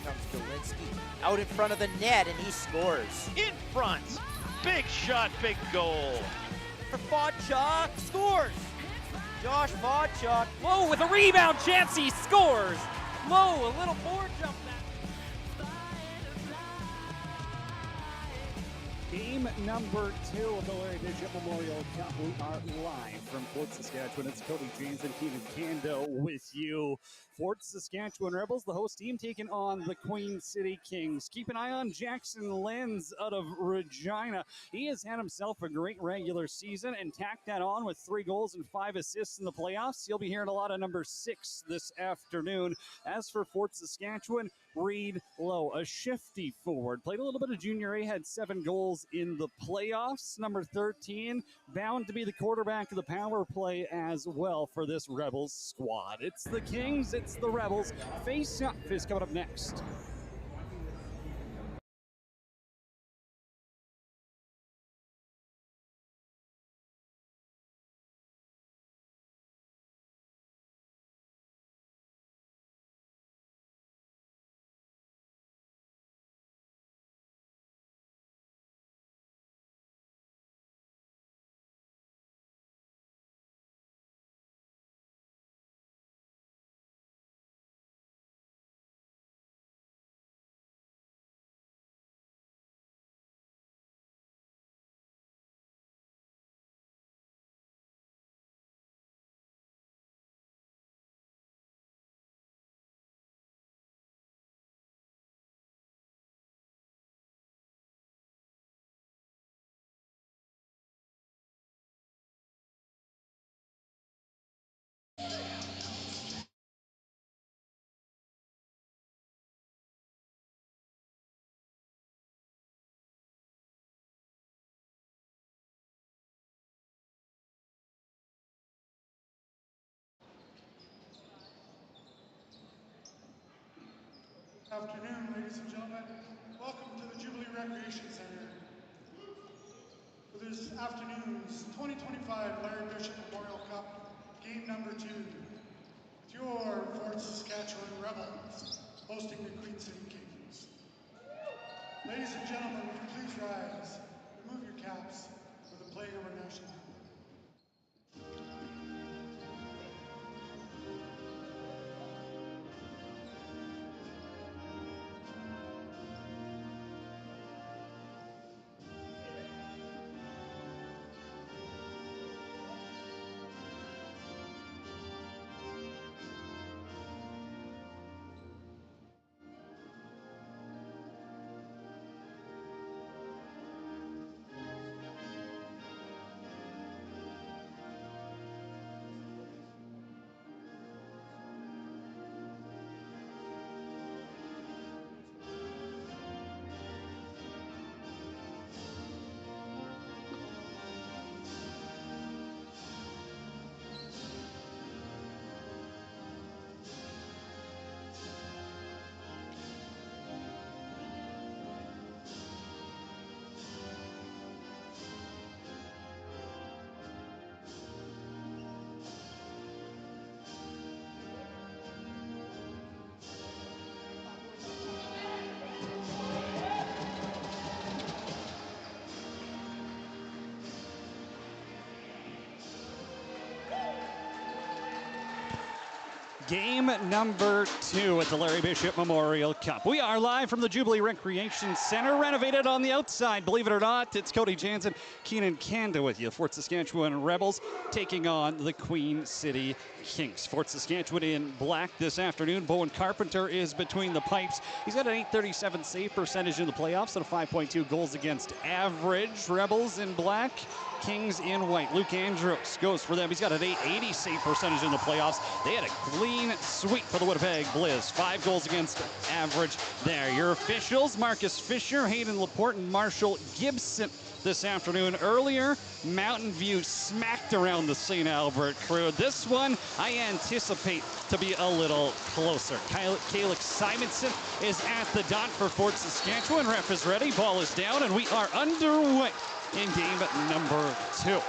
comes Galinsky out in front of the net, and he scores. In front. Big shot, big goal. For Vodchuk, scores. Josh Vodchuk. Lowe with a rebound chance, he scores. Lowe, a little forward jump. Game number 2 of the Larry Bishop Memorial Cup. We are live from Fort Saskatchewan. It's Cody James and Keenan Kando with you. Fort Saskatchewan Rebels, the host team, taking on the Queen City Kings. Keep an eye on Jackson Lenz out of Regina. He has had himself a great regular season and tacked that on with 3 goals and 5 assists in the playoffs. He'll be hearing a lot of number 6 this afternoon. As for Fort Saskatchewan, Reed Lowe, a shifty forward. Played a little bit of junior A, had 7 goals in the playoffs. Number 13, bound to be the quarterback of the power play as well for this Rebels squad. It's the Kings, it's the Rebels. Face Up is coming up next. Afternoon, ladies and gentlemen. Welcome to the Jubilee Recreation Center for this afternoon's 2025 Larry Bishop Memorial Cup, game number 2, with your Fort Saskatchewan Rebels hosting the Queen City Kings. Ladies and gentlemen, would you please rise, remove your caps for the playing of our national anthem. Game number 2 at the Larry Bishop Memorial Cup. We are live from the Jubilee Recreation Center, renovated on the outside. Believe it or not, it's Cody Jansen, Keenan Kanda with you. Fort Saskatchewan Rebels taking on the Queen City Kings. Fort Saskatchewan in black this afternoon. Bowen Carpenter is between the pipes. He's got an .837 save percentage in the playoffs and a 5.2 goals against average. Rebels in black, Kings in white. Luke Andrews goes for them. He's got an .880 save percentage in the playoffs. They had a clean sweep for the Winnipeg Blizz. 5 goals against average there. Your officials, Marcus Fisher, Hayden Laporte, and Marshall Gibson this afternoon. Earlier, Mountain View smacked around the St. Albert crew. This one, I anticipate to be a little closer. Calix Simonson is at the dot for Fort Saskatchewan. Ref is ready, ball is down, and we are underway in game number 2.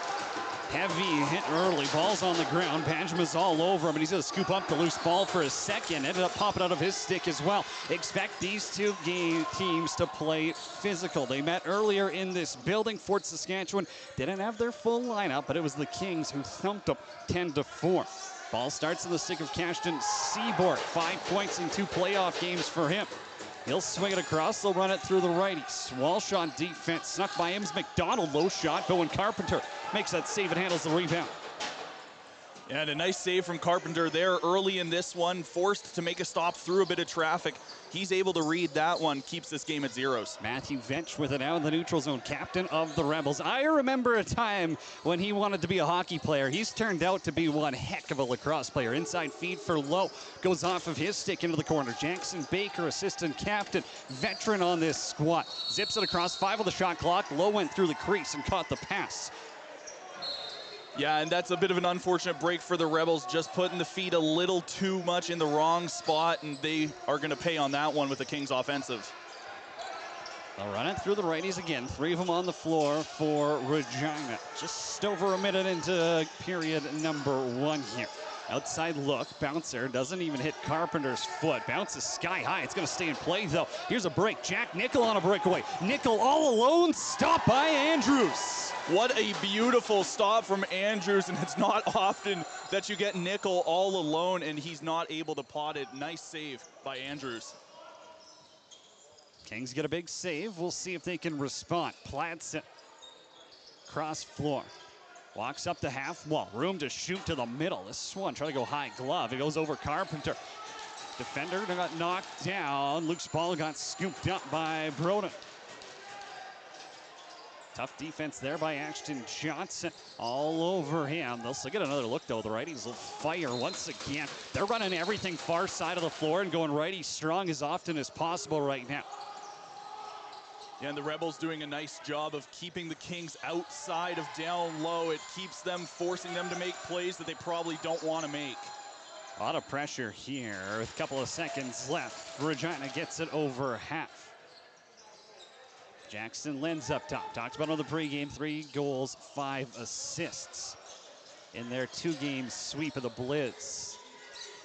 Heavy hit early, ball's on the ground. Benjamin's all over him, and he's going to scoop up the loose ball for a second. Ended up popping out of his stick as well. Expect these two teams to play physical. They met earlier in this building. Fort Saskatchewan didn't have their full lineup, but it was the Kings who thumped them 10-4. Ball starts in the stick of Cashton Seaborg. 5 points in 2 playoff games for him. He'll swing it across, they'll run it through the righties. Walsh on defense, snuck by him. McDonald, low shot. Bowen Carpenter makes that save and handles the rebound. And a nice save from Carpenter there early in this one, forced to make a stop through a bit of traffic. He's able to read that one, keeps this game at zeros. Matthew Vetch with it out in the neutral zone, captain of the Rebels. I remember a time when he wanted to be a hockey player. He's turned out to be one heck of a lacrosse player. Inside feed for Lowe, goes off of his stick into the corner. Jackson Baker, assistant captain, veteran on this squad. Zips it across, 5 on the shot clock. Lowe went through the crease and caught the pass. Yeah, and that's a bit of an unfortunate break for the Rebels, just putting the feet a little too much in the wrong spot, and they are going to pay on that one with the Kings offensive. They'll run it through the righties again. 3 of them on the floor for Regina. Just over a minute into period number 1 here. Outside look, bouncer doesn't even hit Carpenter's foot. Bounces sky high. It's going to stay in play though. Here's a break. Jack Nickel on a breakaway. Nickel all alone, stopped by Andrews. What a beautiful stop from Andrews, and it's not often that you get Nickel all alone and he's not able to pot it. Nice save by Andrews. Kings get a big save. We'll see if they can respond. Platson, cross floor. Walks up the half wall. Room to shoot to the middle. This one trying to go high glove. It goes over Carpenter. Defender got knocked down. Luke's ball got scooped up by Broden. Tough defense there by Ashton Johnson. All over him. They'll still get another look though. The righties will fire once again. They're running everything far side of the floor and going righty strong as often as possible right now. Yeah, and the Rebels doing a nice job of keeping the Kings outside of down low. It keeps them, forcing them to make plays that they probably don't want to make. A lot of pressure here with a couple of seconds left. Regina gets it over half. Jackson Lenz up top. Talked about on the pregame, 3 goals, 5 assists in their 2-game sweep of the Blitz.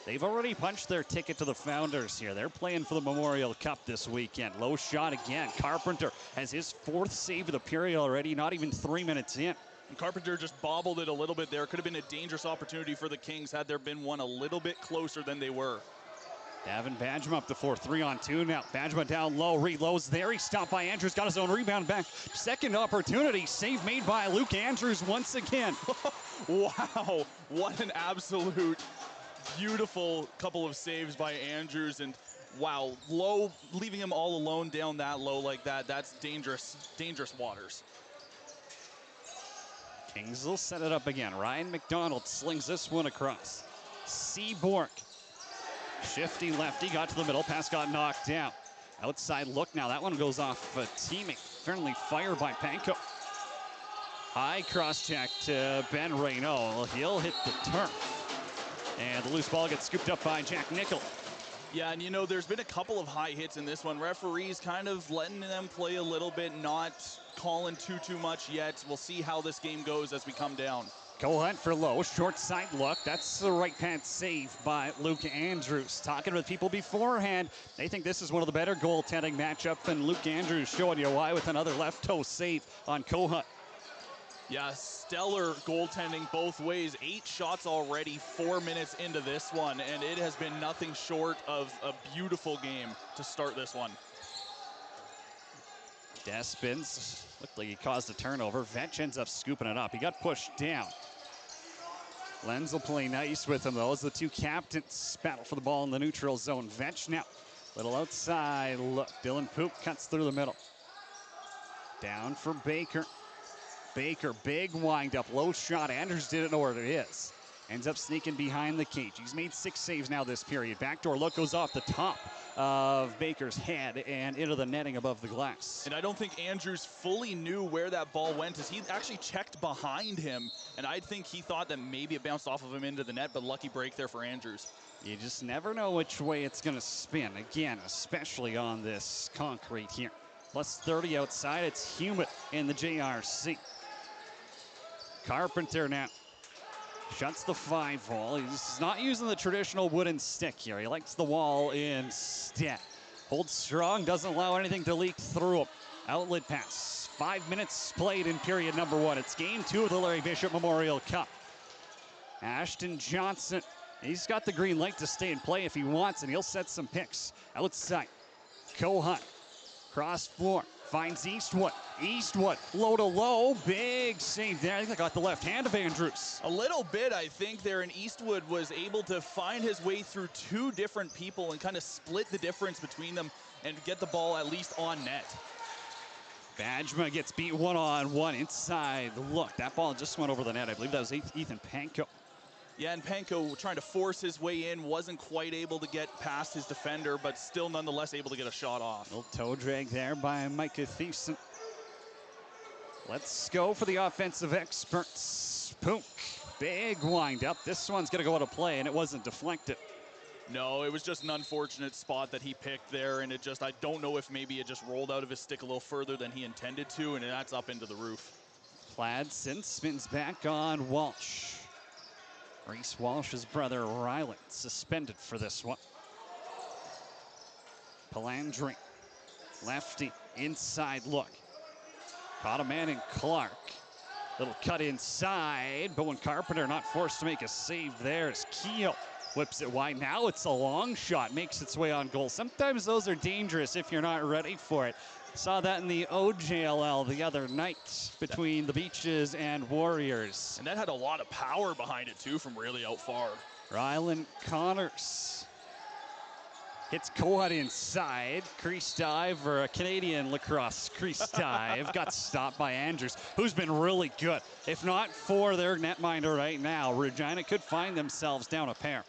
They've already punched their ticket to the Founders here. They're playing for the Memorial Cup this weekend. Low shot again. Carpenter has his 4th save of the period already, not even 3 minutes in. And Carpenter just bobbled it a little bit there. Could have been a dangerous opportunity for the Kings had there been one a little bit closer than they were. Davin Badgema up to 4, 3-on-2 now. Badgema down low, reloads there. He stopped by Andrews, got his own rebound back. Second opportunity, save made by Luke Andrews once again. Wow, what an absolute beautiful couple of saves by Andrews, and wow, Low, leaving him all alone down that low like that, that's dangerous, dangerous waters. Kings will set it up again. Ryan McDonald slings this one across. Seaborg, shifty lefty, got to the middle, pass got knocked down. Outside look now, that one goes off a teammate. Friendly fire by Panko. High cross check to Ben Reynaud. He'll hit the turf. And the loose ball gets scooped up by Jack Nickel. Yeah, and you know, there's been a couple of high hits in this one. Referees kind of letting them play a little bit, not calling too much yet. We'll see how this game goes as we come down. Go hunt for Low, short side look. That's the right pad save by Luke Andrews. Talking with people beforehand, they think this is one of the better goaltending matchup, and Luke Andrews showing you why with another left toe save on Kohunt. Yeah, stellar goaltending both ways. 8 shots already, 4 minutes into this one, and it has been nothing short of a beautiful game to start this one. Despins looked like he caused a turnover. Vetch ends up scooping it up. He got pushed down. Lenz will play nice with him though as the 2 captains battle for the ball in the neutral zone. Vetch now, little outside look. Dylan Poop cuts through the middle. Down for Baker. Baker, big wind up, low shot. Andrews didn't know where it is. Ends up sneaking behind the cage. He's made 6 saves now this period. Backdoor look goes off the top of Baker's head and into the netting above the glass. And I don't think Andrews fully knew where that ball went as he actually checked behind him. And I think he thought that maybe it bounced off of him into the net, but lucky break there for Andrews. You just never know which way it's going to spin. Again, especially on this concrete here. Plus 30 outside. It's humid in the JRC. Carpenter now shuts the 5-hole. He's not using the traditional wooden stick here. He likes the wall instead. Holds strong, doesn't allow anything to leak through him. Outlet pass. 5 minutes played in period number 1. It's game 2 of the Larry Bishop Memorial Cup. Ashton Johnson, he's got the green light to stay and play if he wants, and he'll set some picks. Outside, Cohunt, cross floor, finds Eastwood. Eastwood, low to low, big save there. I think I got the left hand of Andrews. A little bit, I think, there, and Eastwood was able to find his way through 2 different people and kind of split the difference between them and get the ball at least on net. Bajma gets beat one-on-one inside. Look, that ball just went over the net. I believe that was Ethan Panko. Yeah, and Panko trying to force his way in, wasn't quite able to get past his defender, but still nonetheless able to get a shot off. Little toe drag there by Micah Thiessen. Let's go for the offensive experts. Pook, big wind up. This one's gonna go out of play, and it wasn't deflected. No, it was just an unfortunate spot that he picked there, and it just, I don't know if maybe it just rolled out of his stick a little further than he intended to, and that's up into the roof. Pladsen spins back on Walsh. Reese Walsh's brother, Ryland, suspended for this one. Palandri, lefty, inside look. Caught a man in Clark. Little cut inside, but when Carpenter not forced to make a save there as Keogh whips it wide. Now it's a long shot, makes its way on goal. Sometimes those are dangerous if you're not ready for it. Saw that in the OJLL the other night between the Beaches and Warriors. And that had a lot of power behind it too from really out far. Ryland Connors hits Cohunt inside. Crease dive, or a Canadian lacrosse crease dive. Got stopped by Andrews, who's been really good. If not for their netminder right now, Regina could find themselves down a pair.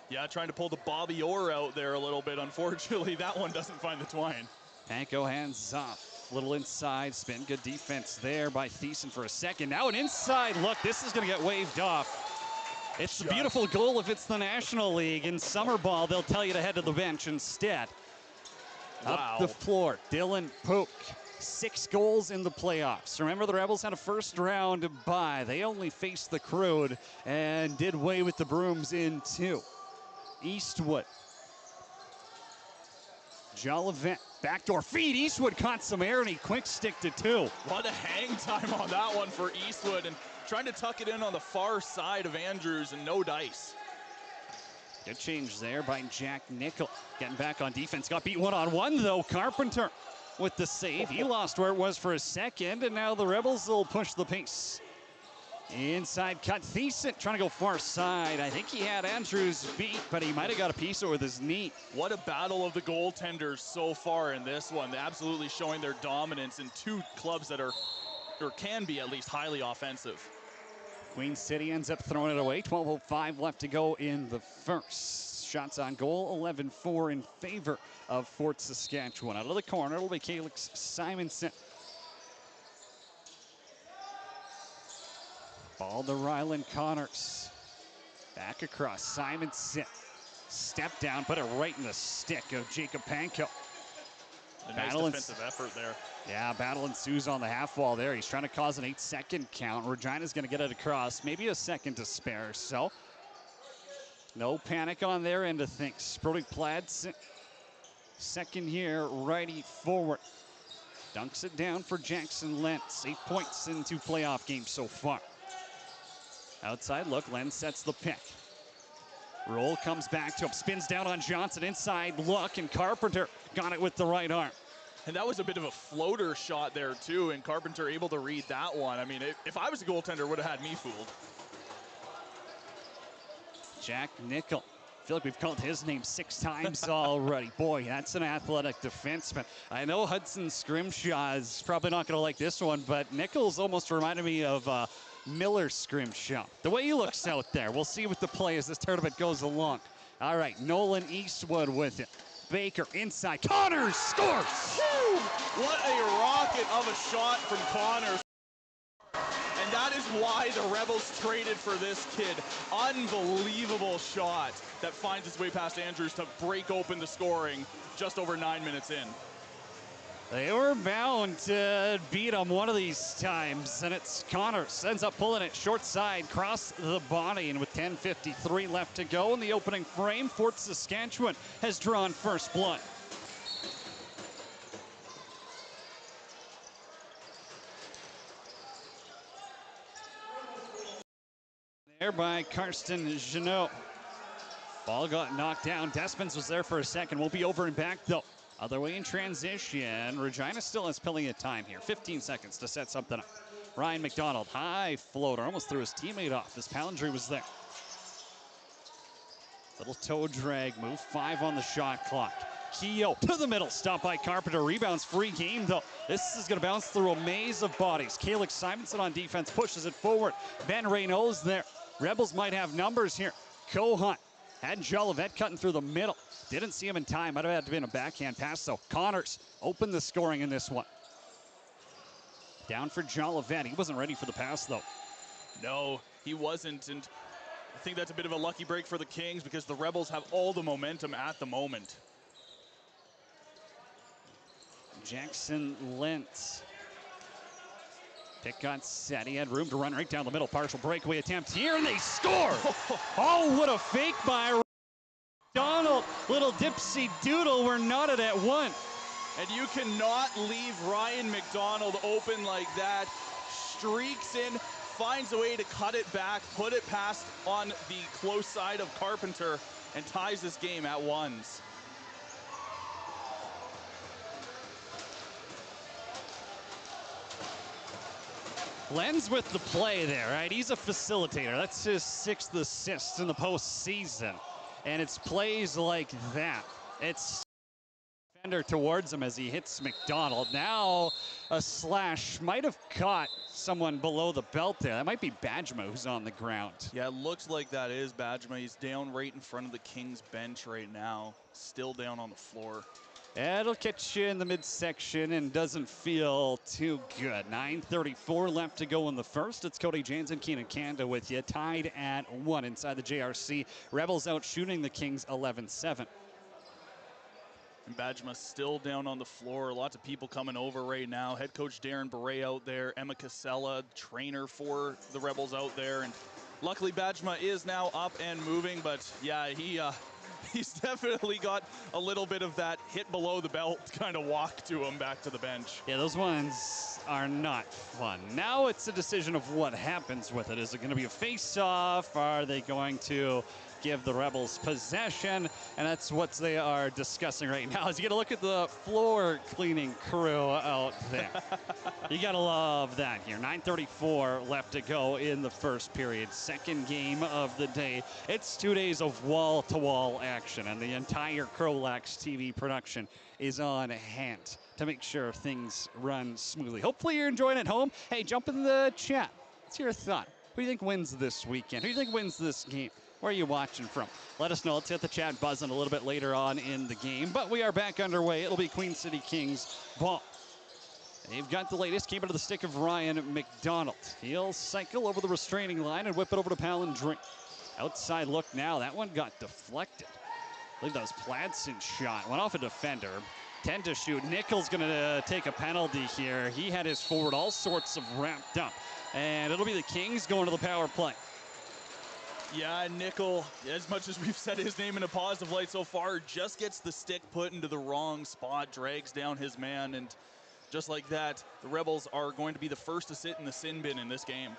Yeah, trying to pull the Bobby Orr out there a little bit. Unfortunately, that one doesn't find the twine. Panko hands off. Little inside spin. Good defense there by Thiessen for a second. Now an inside look. This is going to get waved off. It's a beautiful goal if it's the National League. In summer ball, they'll tell you to head to the bench instead. Wow. Up the floor, Dylan Pook. 6 goals in the playoffs. Remember, the Rebels had a first round bye. They only faced the Crew and did away with the Brooms in 2. Eastwood. Jolivet, backdoor feed. Eastwood caught some air and he quick stick to 2. What a hang time on that one for Eastwood, and trying to tuck it in on the far side of Andrews, and no dice. Good change there by Jack Nickel. Getting back on defense. Got beat one-on-one though. Carpenter with the save. He lost where it was for a second, and now the Rebels will push the pace. Inside cut, Thiessen trying to go far side. I think he had Andrews beat, but he might have got a piece of it with his knee. What a battle of the goaltenders so far in this one. They're absolutely showing their dominance in 2 clubs that are, or can be at least, highly offensive. Queen City ends up throwing it away. 12:05 left to go in the first. Shots on goal, 11-4 in favor of Fort Saskatchewan. Out of the corner, it'll be Calix Simonson. Ball to Ryland Connors. Back across, Simonson. Step down, put it right in the stick of Jacob Panko. A nice defensive effort there. Yeah, battle ensues on the half wall there. He's trying to cause an 8-second count. Regina's going to get it across, maybe a second to spare. So, no panic on their end of things. Brody Pladsen, second year, righty forward. Dunks it down for Jackson Lentz. 8 points in 2 playoff games so far. Outside look, Lentz sets the pick. Roll comes back to him, spins down on Johnson, inside look, and Carpenter got it with the right arm. And that was a bit of a floater shot there too, and Carpenter able to read that one. I mean, if I was a goaltender, would have had me fooled. Jack Nickel. I feel like we've called his name 6 times already. Boy, that's an athletic defenseman. I know Hudson Scrimshaw is probably not going to like this one, but Nickel's almost reminded me of Miller Scrimshaw. The way he looks out there. We'll see what the play as this tournament goes along. All right, Nolan Eastwood with it. Baker inside. Connors scores! Woo! What a rocket of a shot from Connors. And that is why the Rebels traded for this kid. Unbelievable shot that finds its way past Andrews to break open the scoring just over 9 minutes in. They were bound to beat him one of these times, and it's Connors. Ends up pulling it short side, cross the body, and with 10:53 left to go in the opening frame, Fort Saskatchewan has drawn first blood. There by Karsten Jeannot. Ball got knocked down. Despens was there for a second. Won't be over and back, though. Other way in transition. Regina still has plenty of time here. 15 seconds to set something up. Ryan McDonald, high floater. Almost threw his teammate off. His Palindry was there. Little toe drag move. 5 on the shot clock. Keogh to the middle. Stopped by Carpenter. Rebounds free game, though. This is going to bounce through a maze of bodies. Kalix Simonson on defense pushes it forward. Ben Reynolds there. Rebels might have numbers here. Cohunt had Jolivet cutting through the middle. Didn't see him in time. Might have had to been a backhand pass, though. Connors opened the scoring in this one. Down for Jolivet. He wasn't ready for the pass, though. No, he wasn't. And I think that's a bit of a lucky break for the Kings because the Rebels have all the momentum at the moment. Jackson Lentz. Pick got set. He had room to run right down the middle. Partial breakaway attempt here, and they score! Oh, what a fake by Donald. Little dipsy doodle. We're knotted at 1. And you cannot leave Ryan McDonald open like that. Streaks in, finds a way to cut it back, put it past on the close side of Carpenter, and ties this game at 1s. Lenz with the play there, right? He's a facilitator. That's his 6th assist in the postseason. And it's plays like that. It's defender towards him as he hits McDonald. Now a slash might have caught someone below the belt there. That might be Bajma who's on the ground. Yeah, it looks like that is Bajma. He's down right in front of the Kings bench right now. Still down on the floor. It'll catch you in the midsection and doesn't feel too good. 9:34 left to go in the first. It's Cody Jansen, Keenan Kanda with you. Tied at 1 inside the JRC. Rebels out shooting the Kings 11-7. And Bajma still down on the floor. Lots of people coming over right now. Head coach Darren Beret out there. Emma Casella, trainer for the Rebels out there. And luckily Bajma is now up and moving. But yeah, he's definitely got a little bit of that hit below the belt kind of walk to him back to the bench. Yeah, those ones are not fun. Now it's a decision of what happens with it. Is it going to be a face-off? Are they going to give the Rebels possession? And that's what they are discussing right now. As you get a look at the floor cleaning crew out there. You got to love that here. 9:34 left to go in the first period. Second game of the day. It's 2 days of wall-to-wall action, and the entire CROW LAX TV production is on hand to make sure things run smoothly. Hopefully you're enjoying it at home. Hey, jump in the chat. What's your thought? Who do you think wins this weekend? Who do you think wins this game? Where are you watching from? Let us know. Let's get the chat buzzing a little bit later on in the game. But we are back underway. It'll be Queen City Kings ball. They've got the latest. Came into the stick of Ryan McDonald. He'll cycle over the restraining line and whip it over to Palindry. Outside look now. That one got deflected. I believe that was Pladson's shot. Went off a defender. 10 to shoot. Nickel's going to take a penalty here. He had his forward all sorts of wrapped up. And it'll be the Kings going to the power play. Yeah, Nickel, as much as we've said his name in a positive light so far, just gets the stick put into the wrong spot, drags down his man, and just like that, the Rebels are going to be the first to sit in the sin bin in this game.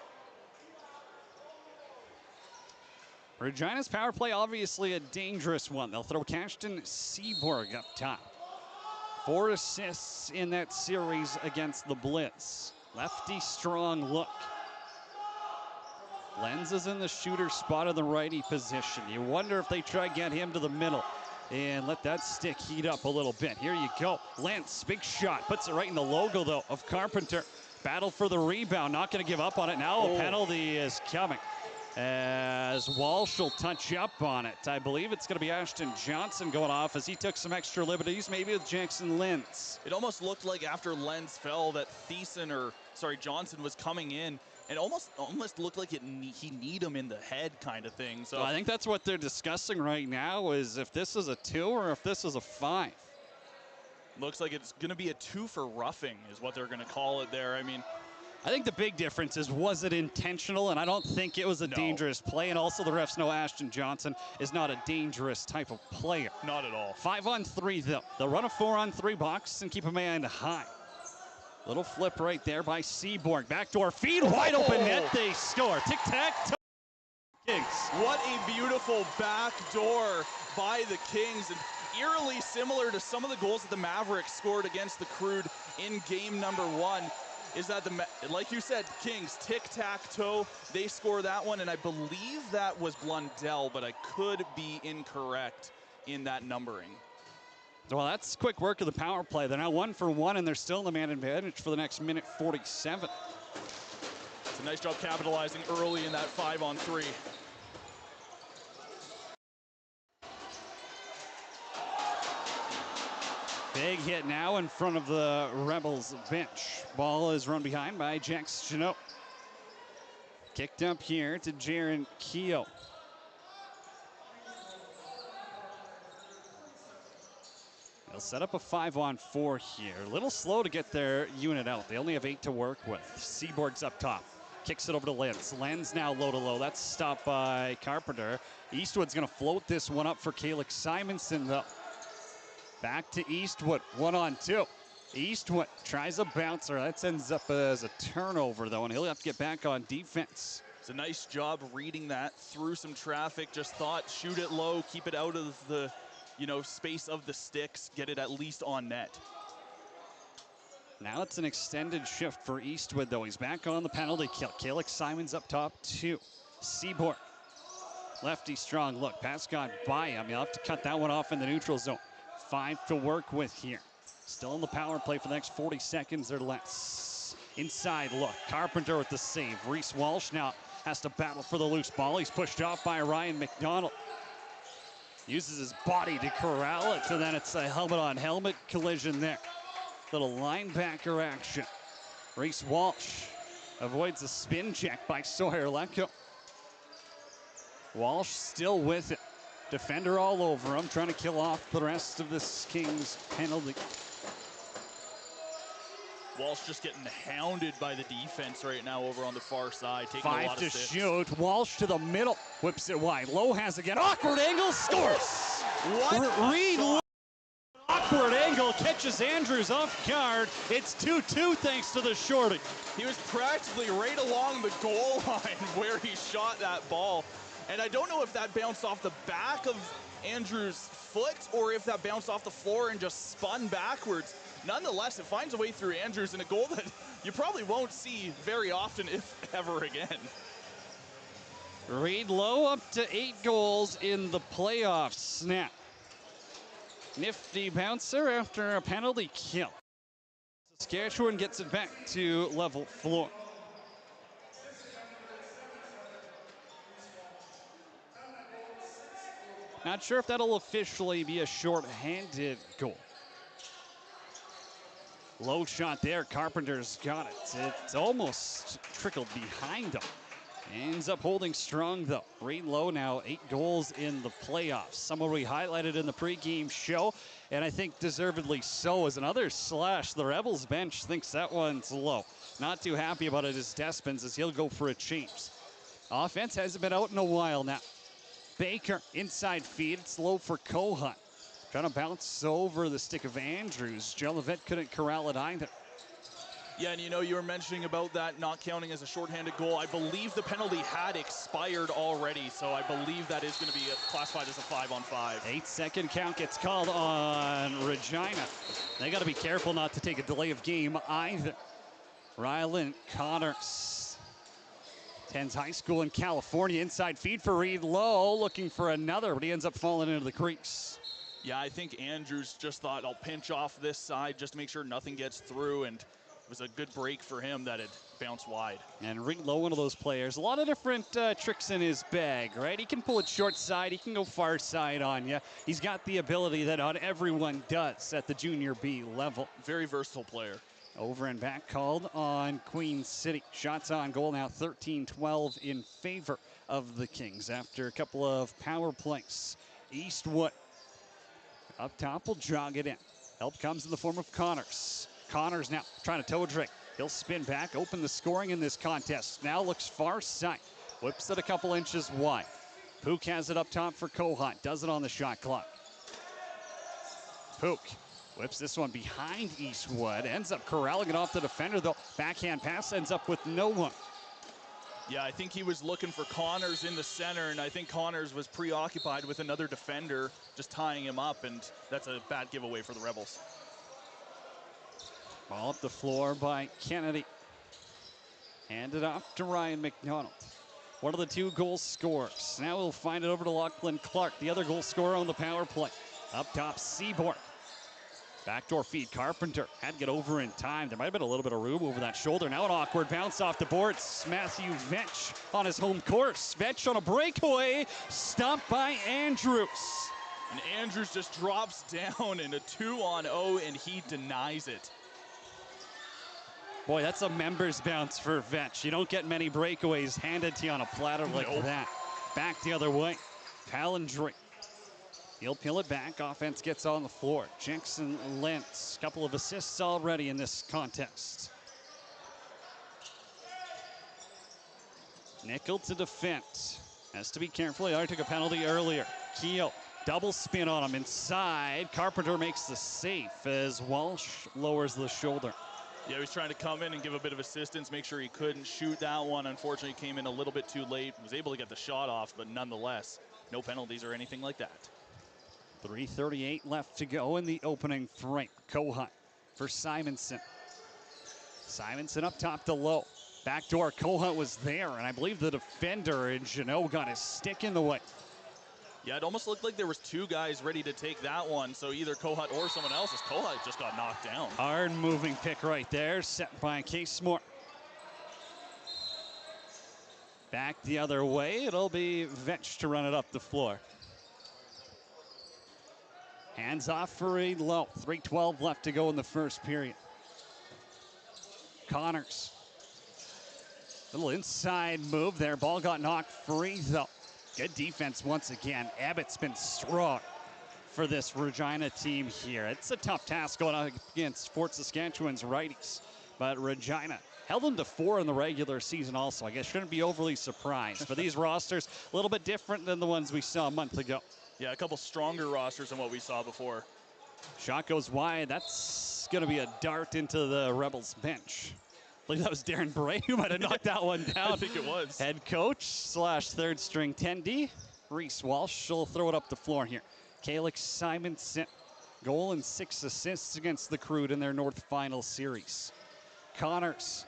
Regina's power play, obviously a dangerous one. They'll throw Cashton Seaborg up top. 4 assists in that series against the Blitz. Lefty strong look. Lenz is in the shooter spot in the righty position. You wonder if they try to get him to the middle and let that stick heat up a little bit. Here you go. Lenz, big shot. Puts it right in the logo, though, of Carpenter. Battle for the rebound. Not going to give up on it. Now a penalty is coming as Walsh will touch up on it. I believe it's going to be Ashton Johnson going off as he took some extra liberties, maybe with Jackson Lentz. It almost looked like after Lentz fell that Johnson was coming in. It almost looked like he kneed him in the head kind of thing. So I think that's what they're discussing right now, is if this is a 2 or if this is a 5. Looks like it's going to be a 2 for roughing is what they're going to call it there. I mean, I think the big difference is, was it intentional? And I don't think it was a dangerous play. And also the refs know Ashton Johnson is not a dangerous type of player. Not at all. 5-on-3 though. They'll run a 4-on-3 box and keep a man high. Little flip right there by Seaborg. Backdoor feed, wide open net, they score. Tic-tac-toe. Kings. What a beautiful backdoor by the Kings. And eerily similar to some of the goals that the Mavericks scored against the CROW in game number 1. Is that like you said, Kings, tic-tac-toe, they score that one, and I believe that was Blundell, but I could be incorrect in that numbering. Well, that's quick work of the power play. They're now 1 for 1, and they're still in the man advantage for the next minute 47. It's a nice job capitalizing early in that 5-on-3. Big hit now in front of the Rebels bench. Ball is run behind by Jax Janot. Kicked up here to Jaron Keogh. They'll set up a 5-on-4 here. A little slow to get their unit out. They only have 8 to work with. Seaborg's up top. Kicks it over to Lenz. Lenz now low to low. That's stopped by Carpenter. Eastwood's going to float this one up for Calix Simonson, though. Back to Eastwood, 1-on-2. Eastwood tries a bouncer. That ends up as a turnover, though, and he'll have to get back on defense. It's a nice job reading that through some traffic. Just thought, shoot it low, keep it out of the, space of the sticks, get it at least on net. Now it's an extended shift for Eastwood, though. He's back on the penalty kill. Calix Simons up top, 2. Seaborg, lefty strong look. Pass gone by him. You'll have to cut that one off in the neutral zone. 5 to work with here. Still in the power play for the next 40 seconds or less. Inside look. Carpenter with the save. Reese Walsh now has to battle for the loose ball. He's pushed off by Ryan McDonald. Uses his body to corral it, and then it's a helmet-on-helmet collision there. Little linebacker action. Reese Walsh avoids a spin check by Sawyer Lecco. Walsh still with it. Defender all over him, trying to kill off the rest of this Kings penalty. Walsh just getting hounded by the defense right now over on the far side. Taking a lot of 5 to sticks. shoot. Walsh to the middle. Whips it wide. Lowe has again. Awkward angle. Scores. What? Reed Lowe. Awkward angle. Catches Andrews off guard. It's 2-2 thanks to the shorting. He was practically right along the goal line where he shot that ball. And I don't know if that bounced off the back of Andrews' foot or if that bounced off the floor and just spun backwards. Nonetheless, it finds a way through Andrews in a goal that you probably won't see very often, if ever again. Reed Lowe up to 8 goals in the playoffs. Snap. Nifty bouncer after a penalty kill. Saskatchewan gets it back to level floor. Not sure if that'll officially be a short-handed goal. Low shot there. Carpenter's got it. It's almost trickled behind him. Ends up holding strong, though. Reed Lowe now 8 goals in the playoffs. Someone we highlighted in the pregame show, and I think deservedly so, as another slash. The Rebels bench thinks that one's low. Not too happy about it is Despins, as he'll go for a change. Offense hasn't been out in a while now. Baker, inside feed. It's low for Cohut. Trying to bounce over the stick of Andrews. Jolivet couldn't corral it either. Yeah, and you were mentioning about that not counting as a shorthanded goal. I believe the penalty had expired already, so I believe that is going to be classified as a 5-on-5. 8-second count gets called on Regina. They got to be careful not to take a delay of game either. Rylan Connors attends high school in California. Inside feed for Reed Lowe, looking for another, but he ends up falling into the crease. Yeah, I think Andrews just thought, I'll pinch off this side just to make sure nothing gets through, and it was a good break for him that it bounced wide. And Reed Lowe, one of those players, a lot of different tricks in his bag, right? He can pull it short side, he can go far side on you. He's got the ability that not everyone does at the junior B level. Very versatile player. Over and back called on Queen City. Shots on goal now 13-12 in favor of the Kings after a couple of power plays. Eastwood up top will jog it in. Help comes in the form of Connors. Connors now trying to toe drink. He'll spin back, open the scoring in this contest. Now looks far side. Whips it a couple inches wide. Pook has it up top for Kohut. Does it on the shot clock. Pook whips this one behind Eastwood. Ends up corralling it off the defender, though. Backhand pass ends up with no one. Yeah, I think he was looking for Connors in the center, and I think Connors was preoccupied with another defender just tying him up, and that's a bad giveaway for the Rebels. Ball up the floor by Kennedy. Handed off to Ryan McDonald. One of the two goal scorers. Now we'll find it over to Lachlan Clark, the other goal scorer on the power play. Up top, Seaborn. Backdoor feed, Carpenter. Had to get over in time. There might have been a little bit of room over that shoulder. Now an awkward bounce off the boards. Matthew Vetch on his home course. Vetch on a breakaway. Stopped by Andrews. And Andrews just drops down in a 2-on-0, and he denies it. Boy, that's a members bounce for Vetch. You don't get many breakaways handed to you on a platter like that. Back the other way. Palindry. He'll peel it back. Offense gets on the floor. Jackson Lentz, couple of assists already in this contest. Nickel to defend. Has to be careful. He already took a penalty earlier. Keogh, double spin on him inside. Carpenter makes the save as Walsh lowers the shoulder. Yeah, he was trying to come in and give a bit of assistance, make sure he couldn't shoot that one. Unfortunately, came in a little bit too late. Was able to get the shot off, but nonetheless, no penalties or anything like that. 3:38 left to go in the opening frame. Kohut for Simonson. Simonson up top to low. Backdoor, Kohut was there, and I believe the defender in Jeannot got his stick in the way. Yeah, it almost looked like there was two guys ready to take that one, so either Kohut or someone else, as Kohut just got knocked down. Hard moving pick right there, set by Casemore. Back the other way, it'll be Vetch to run it up the floor. Hands off for a low. 3:12 left to go in the first period. Connors. Little inside move there. Ball got knocked free though. Good defense once again. Abbott's been strong for this Regina team here. It's a tough task going up against Fort Saskatchewan's righties. But Regina held them to 4 in the regular season also. I guess shouldn't be overly surprised. But these rosters, a little bit different than the ones we saw a month ago. Yeah, a couple stronger rosters than what we saw before. Shot goes wide. That's going to be a dart into the Rebels bench. I believe that was Darren Bray who might have knocked that one down. I think it was. Head coach / third string 10D, Reese Walsh. She'll throw it up the floor here. Calix Simonson, goal and 6 assists against the Crude in their North Final Series. Connors.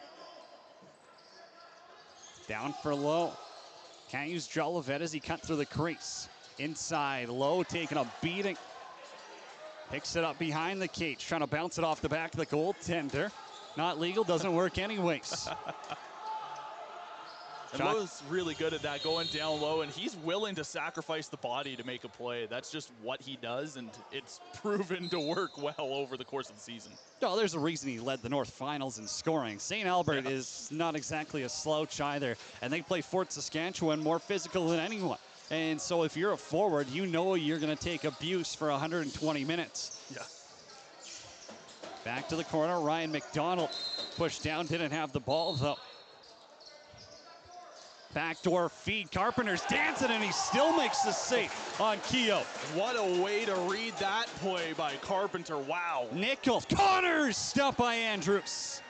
Down for low. Can't use Jolivet as he cut through the crease. Inside, low, taking a beating. Picks it up behind the cage, trying to bounce it off the back of the goaltender. Not legal, doesn't work anyways. And Lowe's really good at that, going down low, and he's willing to sacrifice the body to make a play. That's just what he does, and it's proven to work well over the course of the season. No, there's a reason he led the North Finals in scoring. St. Albert is not exactly a slouch either, and they play Fort Saskatchewan more physical than anyone. And so if you're a forward, you know you're going to take abuse for 120 minutes. Yeah. Back to the corner, Ryan McDonald pushed down, didn't have the ball though. Backdoor feed, Carpenter's dancing and he still makes the save on Keogh. What a way to read that play by Carpenter, wow. Nichols, Connors, stopped by Andrews.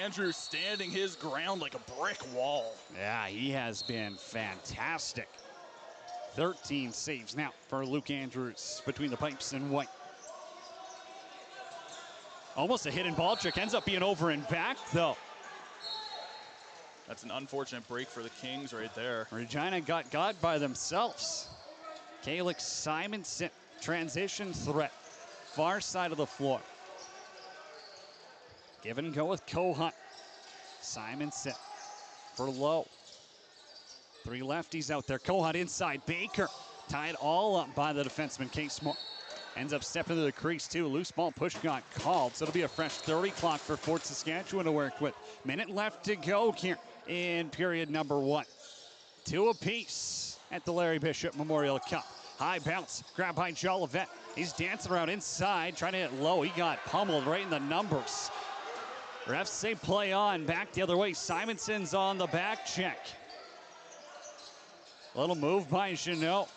Andrews standing his ground like a brick wall. Yeah, he has been fantastic. 13 saves now for Luke Andrews between the pipes and white. Almost a hidden ball trick, ends up being over and back though. That's an unfortunate break for the Kings right there. Regina got by themselves. Calix Simonson, transition threat, far side of the floor. Give and go with Kohut. Simonson for low. 3 lefties out there. Kohut inside. Baker tied all up by the defenseman Casemore. Ends up stepping to the crease too. Loose ball push got called, so it'll be a fresh 30 clock for Fort Saskatchewan to work with. Minute left to go here in period number 1. 2 apiece at the Larry Bishop Memorial Cup. High bounce, grab by Jolivet. He's dancing around inside, trying to hit low. He got pummeled right in the numbers. Refs say play on, back the other way. Simonson's on the back check. Little move by Jeannot.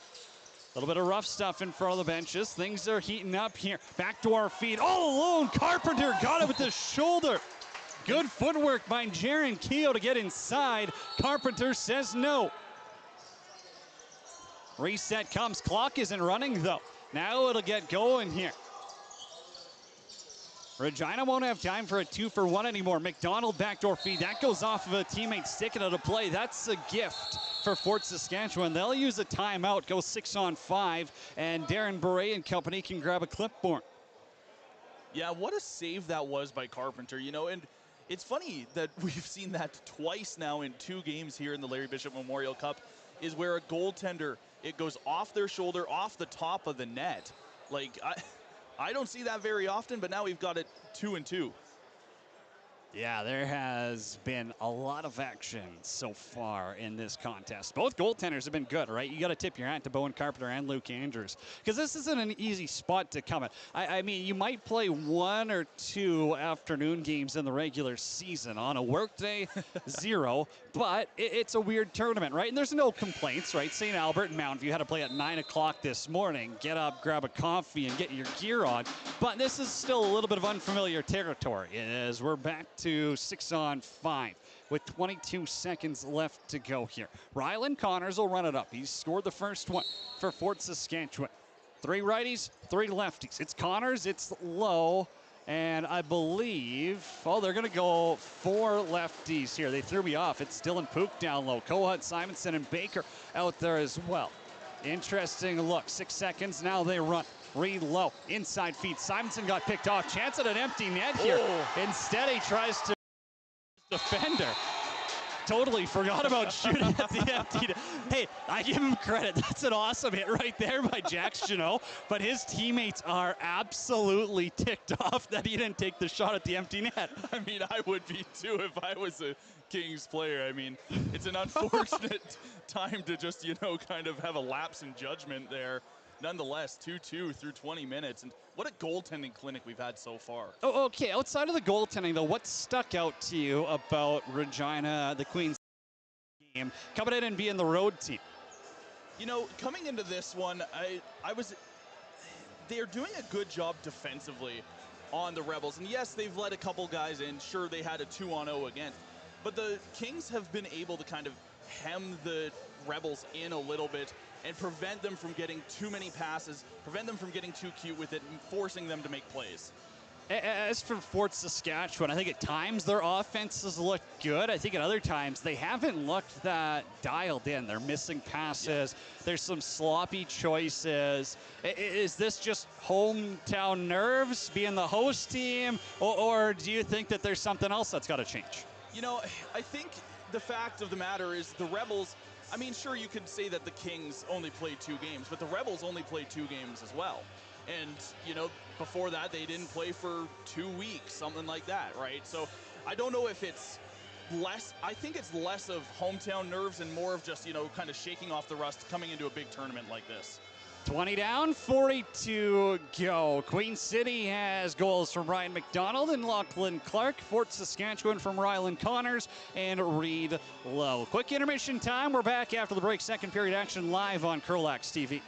A little bit of rough stuff in front of the benches. Things are heating up here. Back to our feet. All alone, Carpenter got it with the shoulder. Good footwork by Jaron Keogh to get inside. Carpenter says no. Reset comes. Clock isn't running though. Now it'll get going here. Regina won't have time for a 2-for-1 anymore. McDonald backdoor feed. That goes off of a teammate sticking it to play. That's a gift for Fort Saskatchewan. They'll use a timeout, go 6-on-5, and Darren Beret and company can grab a clipboard. Yeah, what a save that was by Carpenter, you know, and it's funny that we've seen that twice now in 2 games here in the Larry Bishop Memorial Cup, is where a goaltender, it goes off their shoulder, off the top of the net. Like, I don't see that very often, but now we've got it 2-2. Yeah, there has been a lot of action so far in this contest. Both goaltenders have been good, right? You got to tip your hat to Bowen Carpenter and Luke Andrews, because this isn't an easy spot to come at. I mean, you might play 1 or 2 afternoon games in the regular season. On a workday, 0, but it's a weird tournament, right? And there's no complaints, right? St. Albert and Mountain View had to play at 9 o'clock this morning. Get up, grab a coffee, and get your gear on. But this is still a little bit of unfamiliar territory as we're back to 6-on-5 with 22 seconds left to go here. Rylan Connors will run it up. He's scored the first one for Fort Saskatchewan. 3 righties, 3 lefties. It's Connors, it's Lowe, and I believe, oh, they're going to go 4 lefties here. They threw me off. It's Dylan Pook down low. Kohut, Simonson, and Baker out there as well. Interesting look. 6 seconds, now they run. Reed low, inside feed. Simonson got picked off. Chance at an empty net here. Oh. Instead, he tries to defender. Totally forgot about shooting at the empty net. Hey, I give him credit. That's an awesome hit right there by Jack Jeannot. But his teammates are absolutely ticked off that he didn't take the shot at the empty net. I mean, I would be too if I was a Kings player. I mean, it's an unfortunate time to just, you know, kind of have a lapse in judgment there. Nonetheless, 2-2 through 20 minutes, and what a goaltending clinic we've had so far. Oh, okay, outside of the goaltending, though, what stuck out to you about Regina, the Queens game, coming in and being the road team? You know, coming into this one, they're doing a good job defensively on the Rebels, and yes, they've let a couple guys in. Sure, they had a 2-on-0 against, but the Kings have been able to kind of hem the Rebels in a little bit and prevent them from getting too many passes, prevent them from getting too cute with it, and forcing them to make plays. As for Fort Saskatchewan, I think at times their offenses look good. I think at other times they haven't looked that dialed in. They're missing passes. Yeah. There's some sloppy choices. Is this just hometown nerves being the host team, or do you think that there's something else that's got to change? You know, I think the fact of the matter is the Rebels, I mean, sure, you could say that the Kings only played 2 games, but the Rebels only played 2 games as well. And, you know, before that, they didn't play for 2 weeks, something like that, right? So I don't know if it's less, I think it's less of hometown nerves and more of just, you know, kind of shaking off the rust coming into a big tournament like this. 20 down, 42 go. Queen City has goals from Ryan McDonald and Lachlan Clark. Fort Saskatchewan from Rylan Connors and Reed Lowe. Quick intermission time. We're back after the break. Second period action live on CROW LAX TV.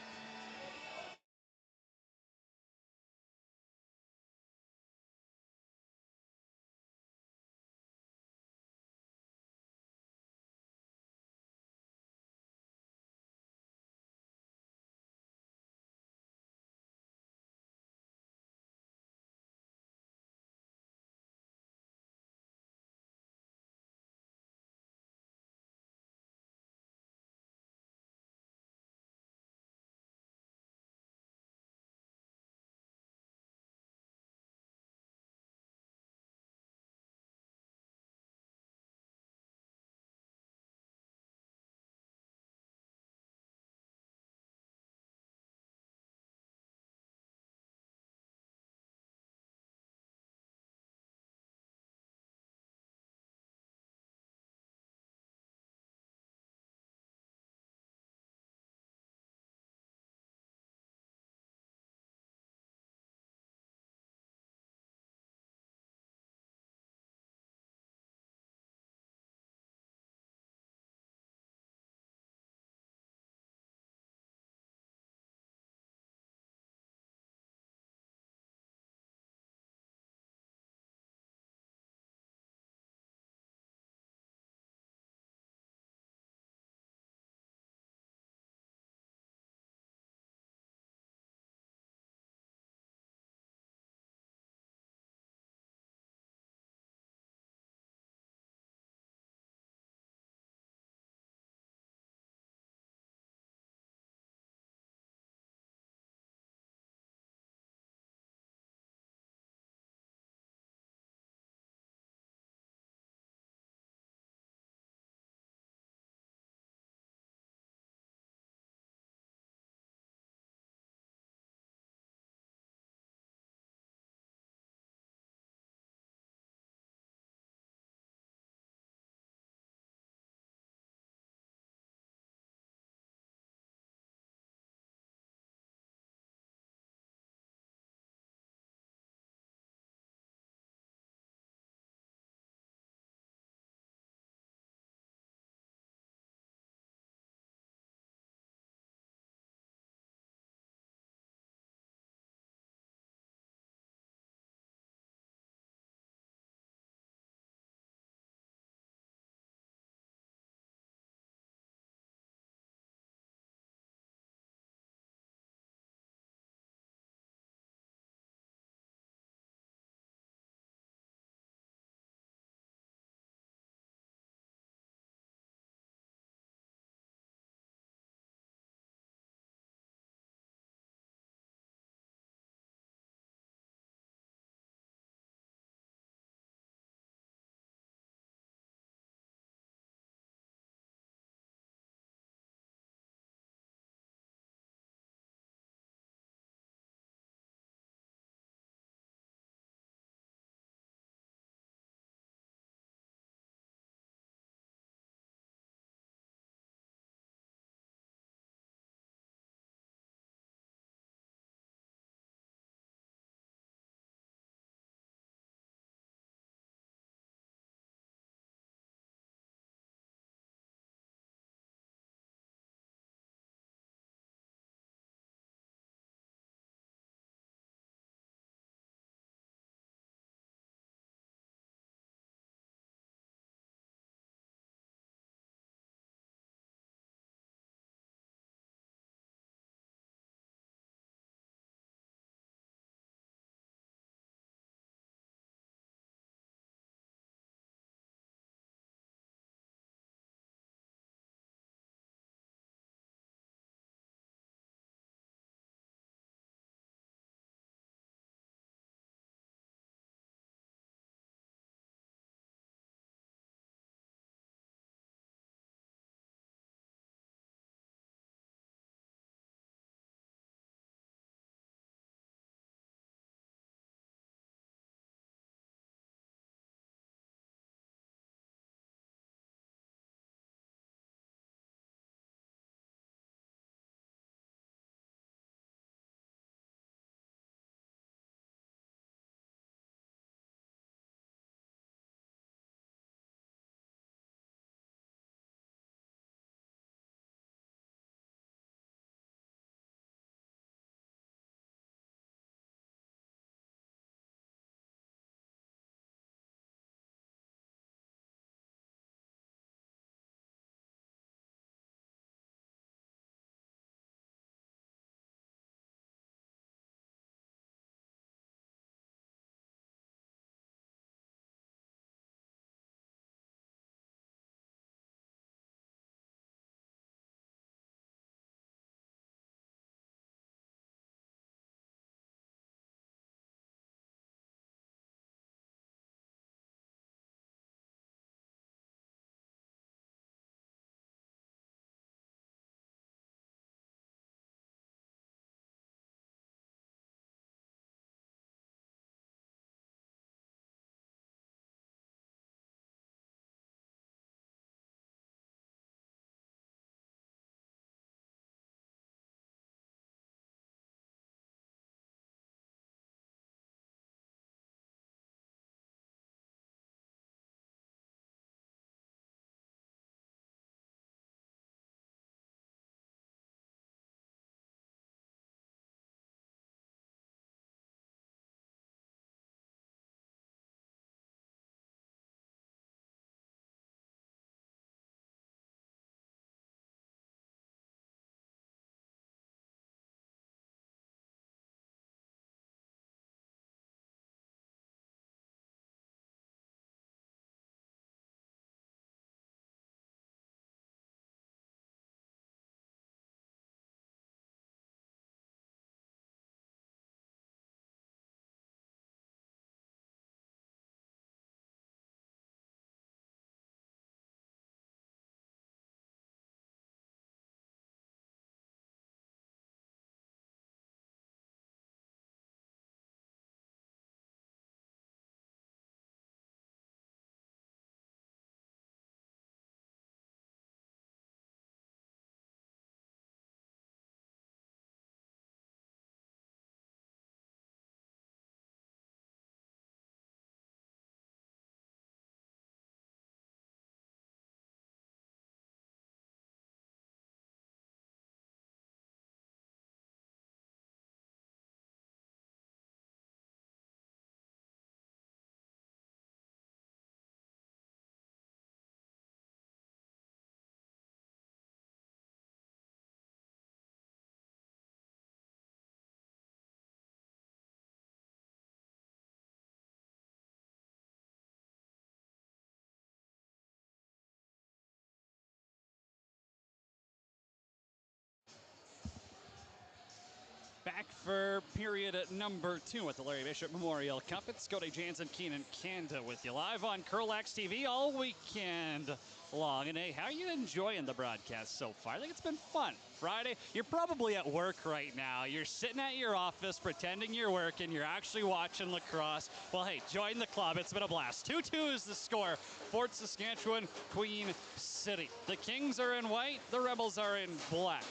for period number 2 at the Larry Bishop Memorial Cup. It's Cody Jansen, Keenan Kanda with you live on CROW LAX TV all weekend long. And hey, how are you enjoying the broadcast so far? I think it's been fun. Friday, you're probably at work right now. You're sitting at your office pretending you're working. You're actually watching lacrosse. Well, hey, join the club. It's been a blast. 2-2 is the score. Fort Saskatchewan, Queen City. The Kings are in white. The Rebels are in black.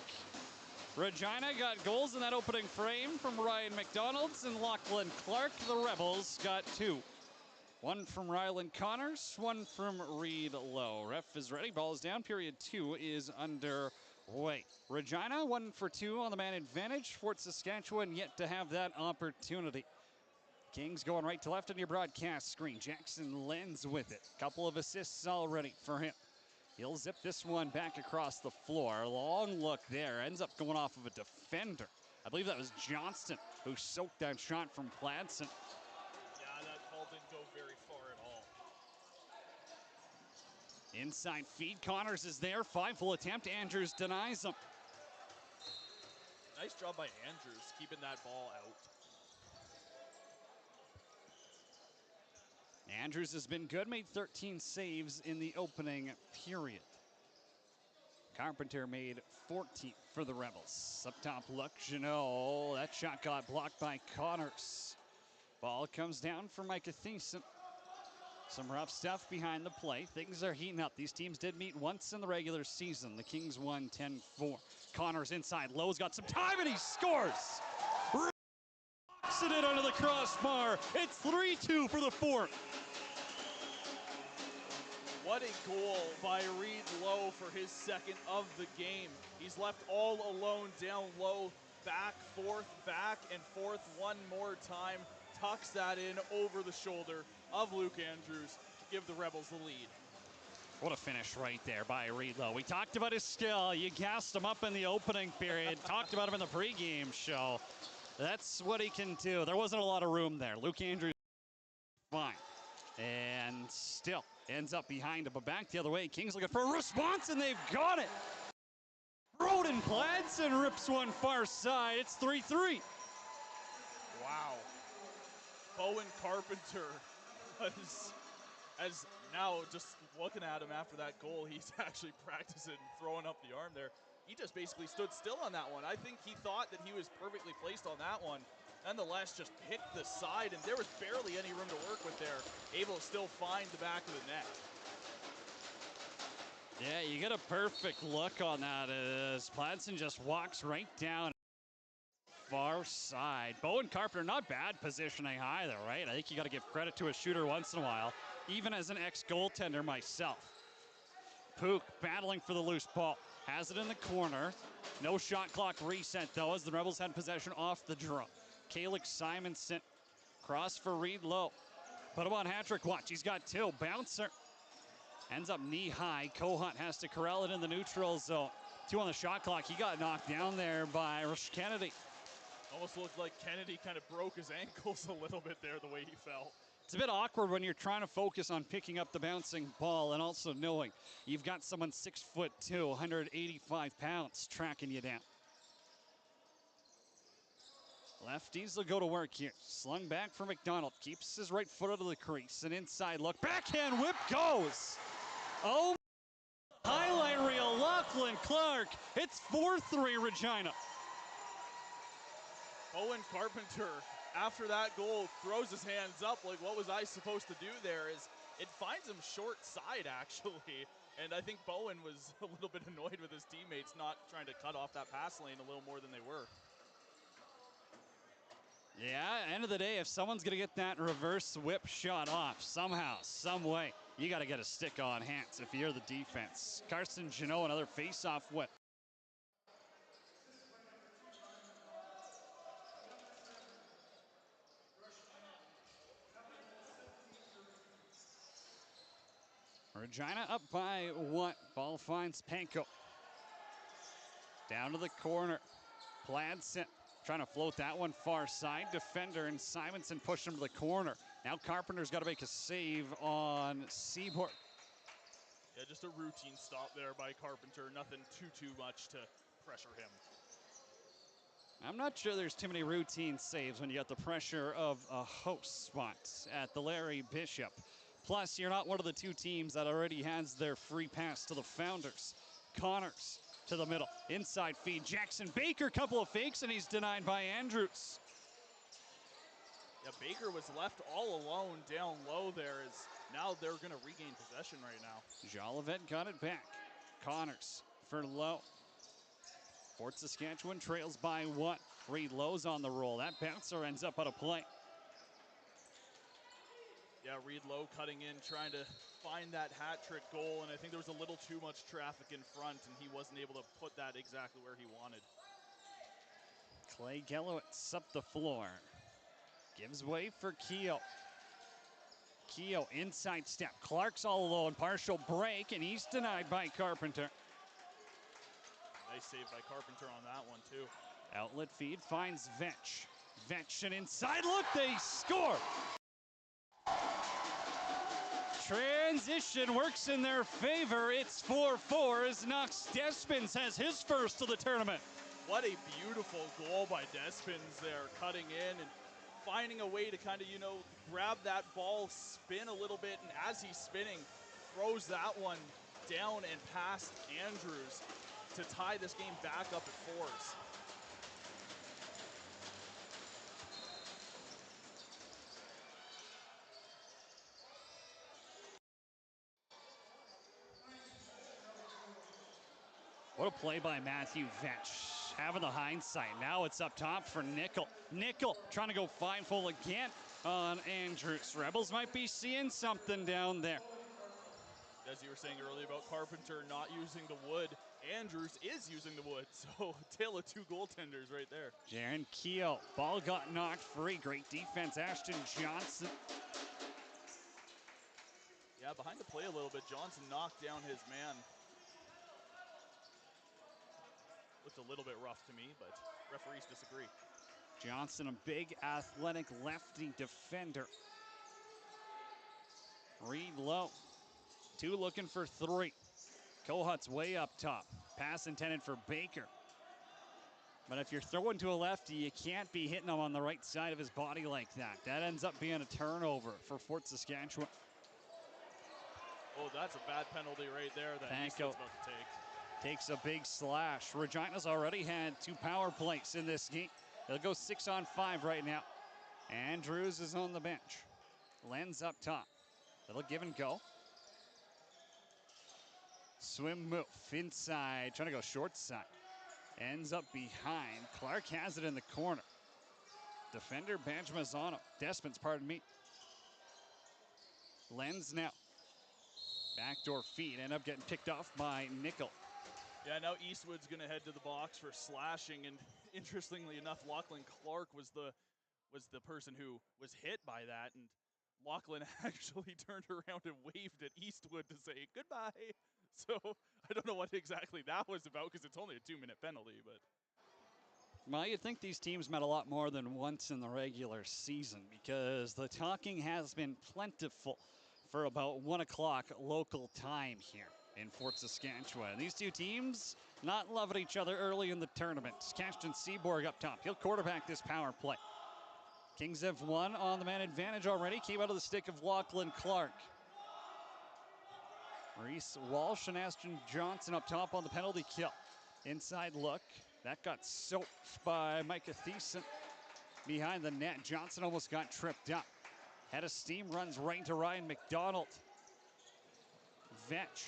Regina got goals in that opening frame from Ryan McDonald's and Lachlan Clark. The Rebels got 2. One from Rylan Connors, one from Reed Lowe. Ref is ready, ball is down, period 2 is underway. Regina 1 for 2 on the man advantage. Fort Saskatchewan yet to have that opportunity. Kings going right to left on your broadcast screen. Jackson Lenz with it. Couple of assists already for him. He'll zip this one back across the floor. Long look there, ends up going off of a defender. I believe that was Johnston who soaked that shot from Pladsen. Yeah, that ball didn't go very far at all. Inside feed, Connors is there, 5-full attempt, Andrews denies him. Nice job by Andrews keeping that ball out. Andrews has been good, made 13 saves in the opening period. Carpenter made 14 for the Rebels. Up top, look, Janot. That shot got blocked by Connors. Ball comes down for Micah Thiessen. Some rough stuff behind the play. Things are heating up. These teams did meet once in the regular season. The Kings won 10-4. Connors inside. Lowe's got some time and he scores. Rocks it under the crossbar. It's 3-2 for the Fort. What a goal by Reed Lowe for his second of the game. He's left all alone down low, back and forth one more time. Tucks that in over the shoulder of Luke Andrews to give the Rebels the lead. What a finish right there by Reed Lowe. We talked about his skill. You gassed him up in the opening period. Talked about him in the pregame show. That's what he can do. There wasn't a lot of room there. Luke Andrews, fine. And still ends up behind him, but back the other way. Kings looking for a response, and they've got it. Broden Pladsen rips one far side. It's 3-3. Wow. Bowen Carpenter was, as now just looking at him after that goal, he's actually practicing throwing up the arm there. He just basically stood still on that one. I think he thought that he was perfectly placed on that one. Nonetheless, just picked the side, and there was barely any room to work with there. Able to still find the back of the net. Yeah, you get a perfect look on that as Pladsen just walks right down far side. Bowen Carpenter, not bad positioning either, right? I think you got to give credit to a shooter once in a while, even as an ex-goaltender myself. Pook battling for the loose ball. Has it in the corner. No shot clock reset, though, as the Rebels had possession off the draw. Kalix Simonson, cross for Reed Lowe. Put him on hat-trick watch. He's got 2. Bouncer. Ends up knee-high. Kohut has to corral it in the neutral zone. 2 on the shot clock. He got knocked down there by Rush Kennedy. Almost looked like Kennedy kind of broke his ankles a little bit there, the way he fell. It's a bit awkward when you're trying to focus on picking up the bouncing ball and also knowing you've got someone 6'2", 185 pounds tracking you down. Lefties will go to work here. Slung back for McDonald. Keeps his right foot out of the crease. An inside look. Backhand whip goes. Oh, highlight reel. Lachlan Clark. It's 4-3 Regina. Bowen Carpenter, after that goal, throws his hands up like, what was I supposed to do there? It finds him short side, actually. And I think Bowen was a little bit annoyed with his teammates not trying to cut off that pass lane a little more than they were. Yeah, end of the day, if someone's going to get that reverse whip shot off somehow, some way, you got to get a stick on hands if you're the defense. Carson Janot, another face-off whip. Regina up by 1. Ball finds Panko. Down to the corner. Pladsen trying to float that one far side. Defender and Simonson push him to the corner. Now Carpenter's got to make a save on Seaborg. Yeah, just a routine stop there by Carpenter. Nothing too much to pressure him. I'm not sure there's too many routine saves when you got the pressure of a host spot at the Larry Bishop. Plus, you're not one of the two teams that already has their free pass to the Founders. Connors to the middle, inside feed, Jackson Baker, couple of fakes, and he's denied by Andrews. Yeah, Baker was left all alone down low there, as now they're going to regain possession right now. Jolivet got it back. Connors for Lowe. Fort Saskatchewan trails by 1. Reed Lowe's on the roll. That bouncer ends up on a play. Yeah, Reed Lowe cutting in, trying to find that hat trick goal, and I think there was a little too much traffic in front, and he wasn't able to put that exactly where he wanted. Clay Gelowitz up the floor. Gives way for Keogh. Keogh inside step. Clark's all alone. Partial break, and he's denied by Carpenter. Nice save by Carpenter on that one, too. Outlet feed finds Vetch. Vetch, an inside look. They score. Transition works in their favor. It's 4-4 as Knox Despins has his first of the tournament. What a beautiful goal by Despins there, cutting in and finding a way to kind of, grab that ball, spin a little bit, and as he's spinning, throws that one down and past Andrews to tie this game back up at 4s. What a play by Matthew Vetch. Having the hindsight. Now it's up top for Nickel. Nickel trying to go 5-hole again on Andrews. Rebels might be seeing something down there. As you were saying earlier about Carpenter not using the wood, Andrews is using the wood. So tale of two goaltenders right there. Jaron Keogh. Ball got knocked free. Great defense. Ashton Johnson. Yeah, behind the play a little bit. Johnson knocked down his man. Looked a little bit rough to me, but referees disagree. Johnson, a big athletic lefty defender. Reed Lowe. 2 looking for 3. Kohut's way up top. Pass intended for Baker. But if you're throwing to a lefty, you can't be hitting him on the right side of his body like that. That ends up being a turnover for Fort Saskatchewan. Oh, that's a bad penalty right there that Eastwood's about to take. Takes a big slash. Regina's already had 2 power plays in this game. They'll go 6-on-5 right now. Andrews is on the bench. Lenz up top. Little give and go. Swim move inside. Trying to go short side. Ends up behind. Clark has it in the corner. Defender Benjamin's on him. Despins, pardon me. Lenz now. Backdoor feed. End up getting picked off by Nickel. Yeah, now Eastwood's going to head to the box for slashing, and interestingly enough, Lachlan Clark was the person who was hit by that, and Lachlan actually turned around and waved at Eastwood to say goodbye. So I don't know what exactly that was about, because it's only a 2-minute penalty. But well, you'd think these teams met a lot more than once in the regular season, because the talking has been plentiful for about 1 o'clock local time here in Fort Saskatchewan. These two teams not loving each other early in the tournament. Cashton Seaborg up top. He'll quarterback this power play. Kings have won on the man advantage already. Came out of the stick of Lachlan Clark. Reese Walsh and Ashton Johnson up top on the penalty kill. Inside look. That got soaked by Micah Thiessen. Behind the net, Johnson almost got tripped up. Head of steam, runs right to Ryan McDonald. Vetch.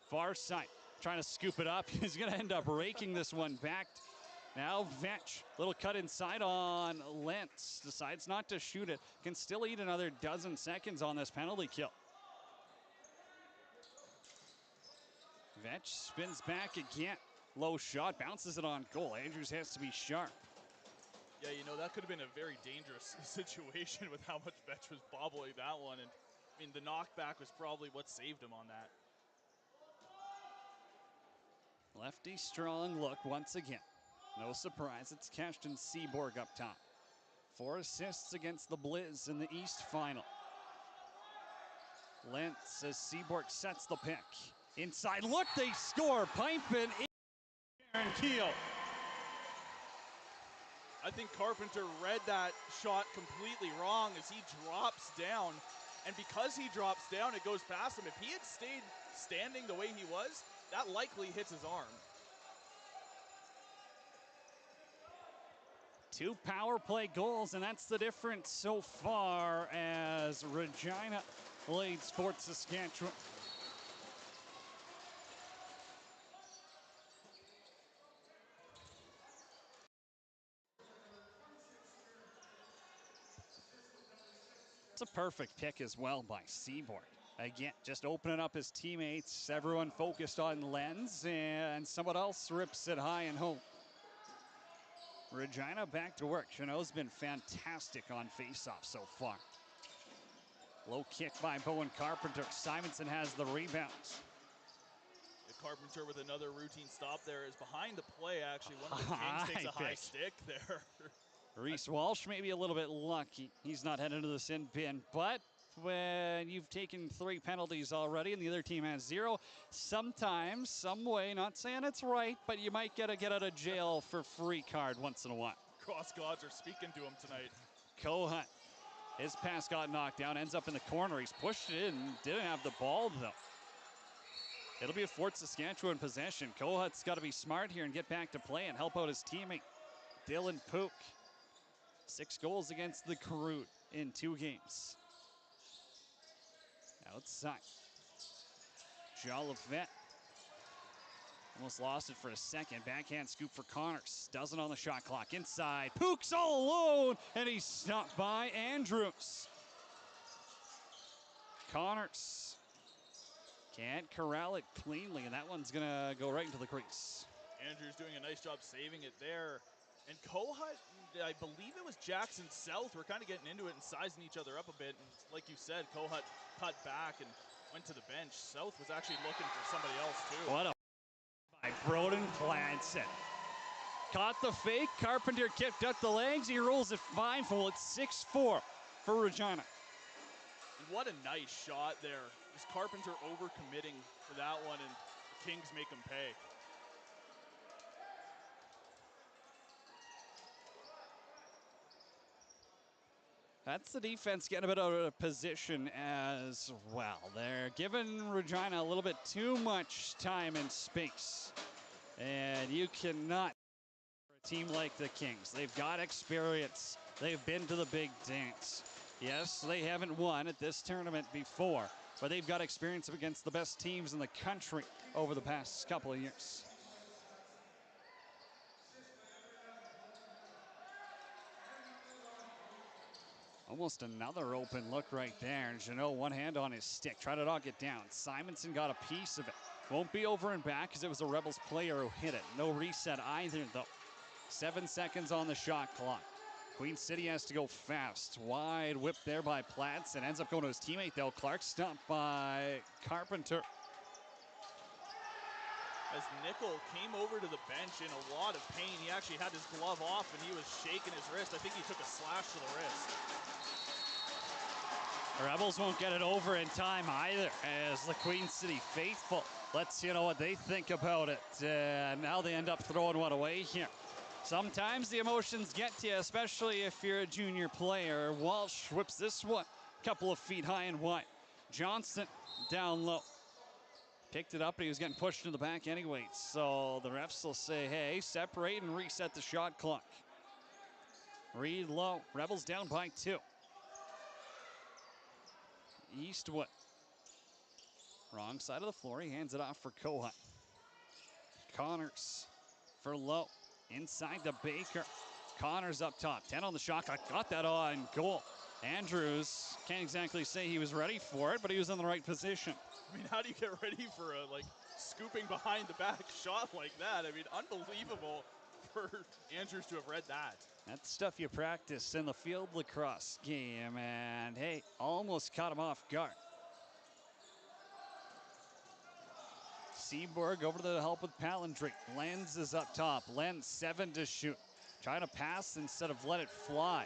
Far side, trying to scoop it up. He's going to end up raking this one back. Now Vetch, little cut inside on Lentz. Decides not to shoot it. Can still eat another dozen seconds on this penalty kill. Vetch spins back again. Low shot, bounces it on goal. Andrews has to be sharp. yeah, that could have been a very dangerous situation with how much Vetch was bobbling that one. And I mean, the knockback was probably what saved him on that. Lefty strong look once again. No surprise, it's Cashton Seaborg up top. 4 assists against the Blizz in the East Final. Lentz as Seaborg sets the pick. Inside look, they score. Pipe in. Jaron Keogh. I think Carpenter read that shot completely wrong as he drops down. And because he drops down, it goes past him. If he had stayed standing the way he was, that likely hits his arm. 2 power play goals, and that's the difference so far as Regina leads Fort Saskatchewan. It's a perfect pick as well by Seaborg. Again, just opening up his teammates, everyone focused on Lenz, and someone else rips it high and home. Regina back to work. Chanot's been fantastic on faceoff so far. Low kick by Bowen Carpenter. Simonson has the rebounds. Carpenter with another routine stop there is behind the play, actually. One of the Kings takes a high stick there. Reese Walsh maybe a little bit lucky. He's not headed to the sin bin, but when you've taken 3 penalties already and the other team has 0, sometimes, some way, not saying it's right, but you might get a get out of jail for free card once in a while. Cross gods are speaking to him tonight. Cohunt, his pass got knocked down, ends up in the corner. He's pushed it in, didn't have the ball though. It'll be a Fort Saskatchewan possession. Cohunt's got to be smart here and get back to play and help out his teammate, Dylan Pook. 6 goals against the CROW in 2 games. Outside. Jolivet. Almost lost it for a second. Backhand scoop for Connors. Doesn't on the shot clock. Inside. Pook's all alone, and he's stopped by Andrews. Connors can't corral it cleanly, and that one's gonna go right into the crease. Andrews doing a nice job saving it there. And Cohunt, I believe it was Jackson South, we're kind of getting into it and sizing each other up a bit. And like you said, Cohunt cut back and went to the bench. South was actually looking for somebody else too. What a by Broden Clanson. Caught the fake. Carpenter kicked up the legs. He rolls it 5-hole. It's 6-4 for Regina. And what a nice shot there. Just Carpenter overcommitting for that one, and the Kings make him pay. That's the defense getting a bit out of position as well. They're giving Regina a little bit too much time and space. And you cannot, for a team like the Kings. They've got experience. They've been to the big dance. Yes, they haven't won at this tournament before, but they've got experience against the best teams in the country over the past couple of years. Almost another open look right there. And Janot, one hand on his stick, try to knock it down. Simonson got a piece of it. Won't be over and back because it was a Rebels player who hit it. No reset either though. 7 seconds on the shot clock. Queen City has to go fast. Wide whip there by Platts and ends up going to his teammate though. Clark stopped by Carpenter. As Nickel came over to the bench in a lot of pain. He actually had his glove off and he was shaking his wrist. I think he took a slash to the wrist. The Rebels won't get it over in time either, as the Queen City faithful lets you know what they think about it. Now they end up throwing one away here. Sometimes the emotions get to you, especially if you're a junior player. Walsh whips this one a couple of feet high and wide. Johnson down low. Picked it up, but he was getting pushed to the back anyway. So the refs will say, hey, separate and reset the shot clock. Reed low. Rebels down by 2. Eastwood. Wrong side of the floor. He hands it off for Cohunt. Connors for Lowe. Inside to Baker. Connors up top. 10 on the shot clock. Got that on goal. Andrews can't exactly say he was ready for it, but he was in the right position. I mean, how do you get ready for a scooping behind the back shot like that? I mean, unbelievable for Andrews to have read that. That's stuff you practice in the field lacrosse game, and hey, almost caught him off guard. Seaborg over to the help with Palindry. Lenz is up top. Lenz 7 to shoot. Trying to pass instead of let it fly.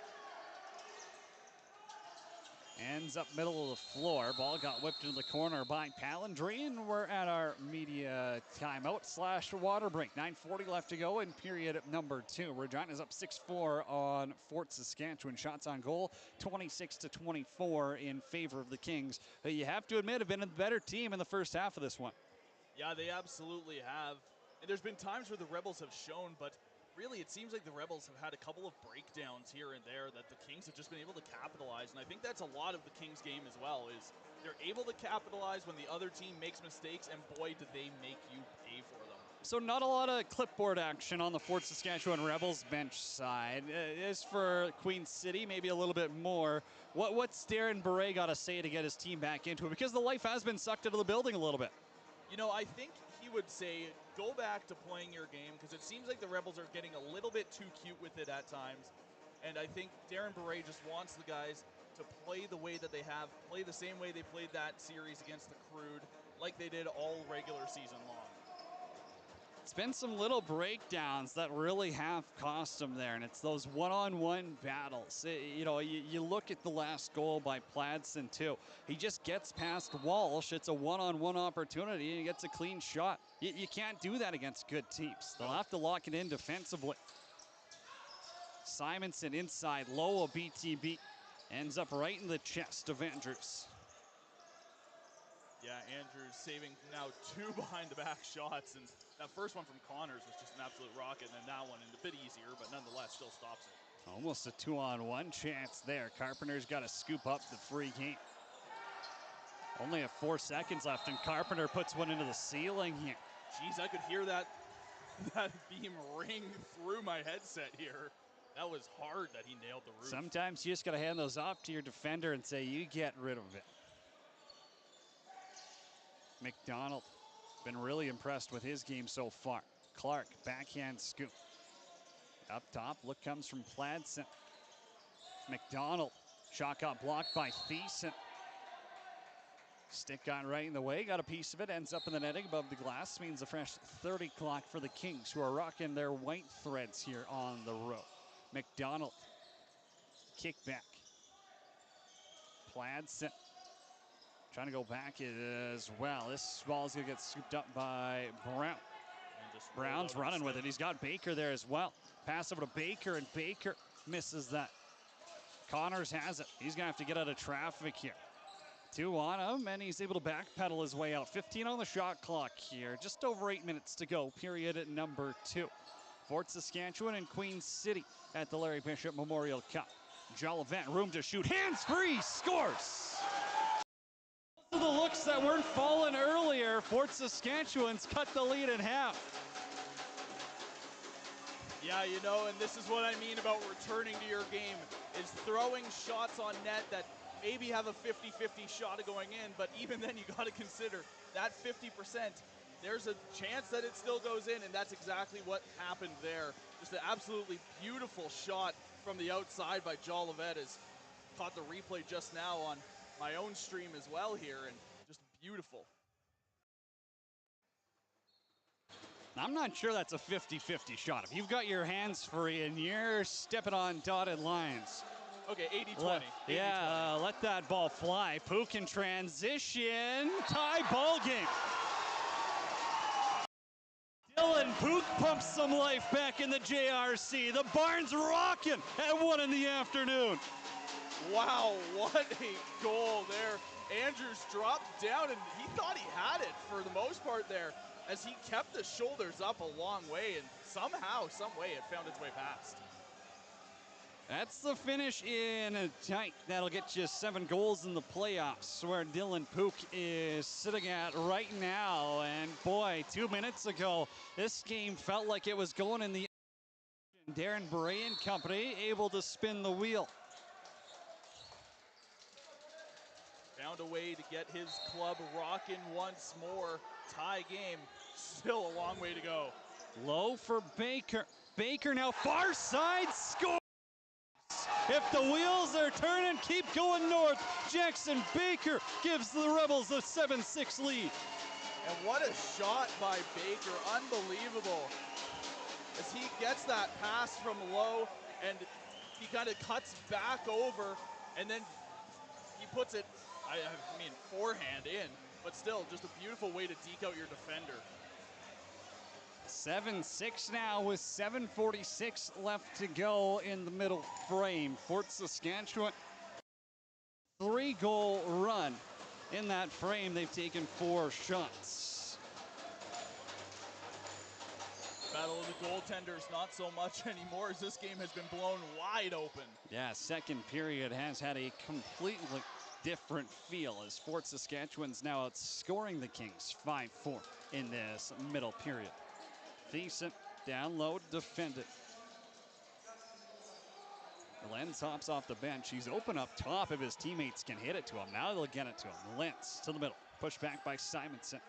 Ends up middle of the floor. Ball got whipped into the corner by Palindry, and we're at our media timeout / water break. 9:40 left to go in period number 2. Regina's up 6-4 on Fort Saskatchewan. Shots on goal, 26-24 in favor of the Kings. You have to admit, have been a better team in the first half of this one. Yeah, they absolutely have. And there's been times where the Rebels have shown, but really it seems like the Rebels have had a couple of breakdowns here and there that the Kings have just been able to capitalize. And I think that's a lot of the Kings game as well, is they're able to capitalize when the other team makes mistakes, and boy, do they make you pay for them. So not a lot of clipboard action on the Fort Saskatchewan Rebels bench side. As for Queen City, maybe a little bit more. What's Darren Beret got to say to get his team back into it? Because the life has been sucked out of the building a little bit. You know, I think he would say, go back to playing your game, because it seems like the Rebels are getting a little bit too cute with it at times. And I think Darren Beret just wants the guys to play the way that they have, play the same way they played that series against the CROW, like they did all regular season long. It's been some little breakdowns that really have cost them there, and it's those one-on-one battles. You look at the last goal by Pladsen, too. He just gets past Walsh. It's a one-on-one opportunity, and he gets a clean shot. You can't do that against good teams. They'll have to lock it in defensively. Simonson inside, low, a BTB. Ends up right in the chest of Andrews. Yeah, Andrews saving now 2 behind-the-back shots, and that first one from Connors was just an absolute rocket, and then that one a bit easier, but nonetheless still stops it. Almost a 2-on-1 chance there. Carpenter's got to scoop up the free game. Only 4 seconds left, and Carpenter puts one into the ceiling here. Jeez, I could hear that beam ring through my headset here. That was hard that he nailed the roof. Sometimes you just got to hand those off to your defender and say, you get rid of it. McDonald, been really impressed with his game so far. Clark, backhand scoop. Up top, look comes from Pladsen. McDonald, shot got blocked by Thiessen. Stick got right in the way, got a piece of it, ends up in the netting above the glass. Means a fresh 30 clock for the Kings, who are rocking their white threads here on the road. McDonald, kick back. Pladsen. Trying to go back as well. This ball's going to get scooped up by Brown. Brown's running with it. He's got Baker there as well. Pass over to Baker, and Baker misses that. Connors has it. He's going to have to get out of traffic here. 2 on him, and he's able to backpedal his way out. 15 on the shot clock here. Just over 8 minutes to go, period number 2. Fort Saskatchewan and Queen City at the Larry Bishop Memorial Cup. Jolivet, room to shoot. Hands free, scores! The looks that weren't falling earlier. Fort Saskatchewan's cut the lead in half. Yeah, you know, and this is what I mean about returning to your game, is throwing shots on net that maybe have a 50-50 shot of going in, but even then you got to consider that 50%. There's a chance that it still goes in, and that's exactly what happened there. Just an absolutely beautiful shot from the outside by Jolivet. Has caught the replay just now on my own stream as well here, and just beautiful. I'm not sure that's a 50-50 shot. If you've got your hands free and you're stepping on dotted lines. Okay, 80-20. Yeah, let that ball fly. Pook in transition. Tie ball game. Dylan Pook pumps some life back in the JRC. The barn's rocking at 1 in the afternoon. Wow, what a goal there. Andrews dropped down, and he thought he had it for the most part there, as he kept the shoulders up a long way, and somehow, some way, it found its way past. That's the finish in tight. That'll get you 7 goals in the playoffs, where Dylan Pook is sitting at right now. And boy, 2 minutes ago, this game felt like it was going in the Darren Beret and company able to spin the wheel. Found a way to get his club rocking once more. Tie game, still a long way to go. Low for Baker. Baker now far side, score! If the wheels are turning, keep going north. Jackson Baker gives the Rebels a 7-6 lead. And what a shot by Baker, unbelievable. As he gets that pass from low, and he kind of cuts back over, and then he puts it, I mean, forehand in, but still just a beautiful way to deke out your defender. 7-6 now with 7:46 left to go in the middle frame. Fort Saskatchewan, 3-goal run. In that frame, they've taken 4 shots. Battle of the goaltenders, not so much anymore as this game has been blown wide open. Yeah, second period has had a completely different feel as Fort Saskatchewan's now outscoring the Kings 5-4 in this middle period. Decent, down low, defended. Lenz hops off the bench. He's open up top if his teammates can hit it to him. Now they'll get it to him. Lenz to the middle. Pushed back by Simonson.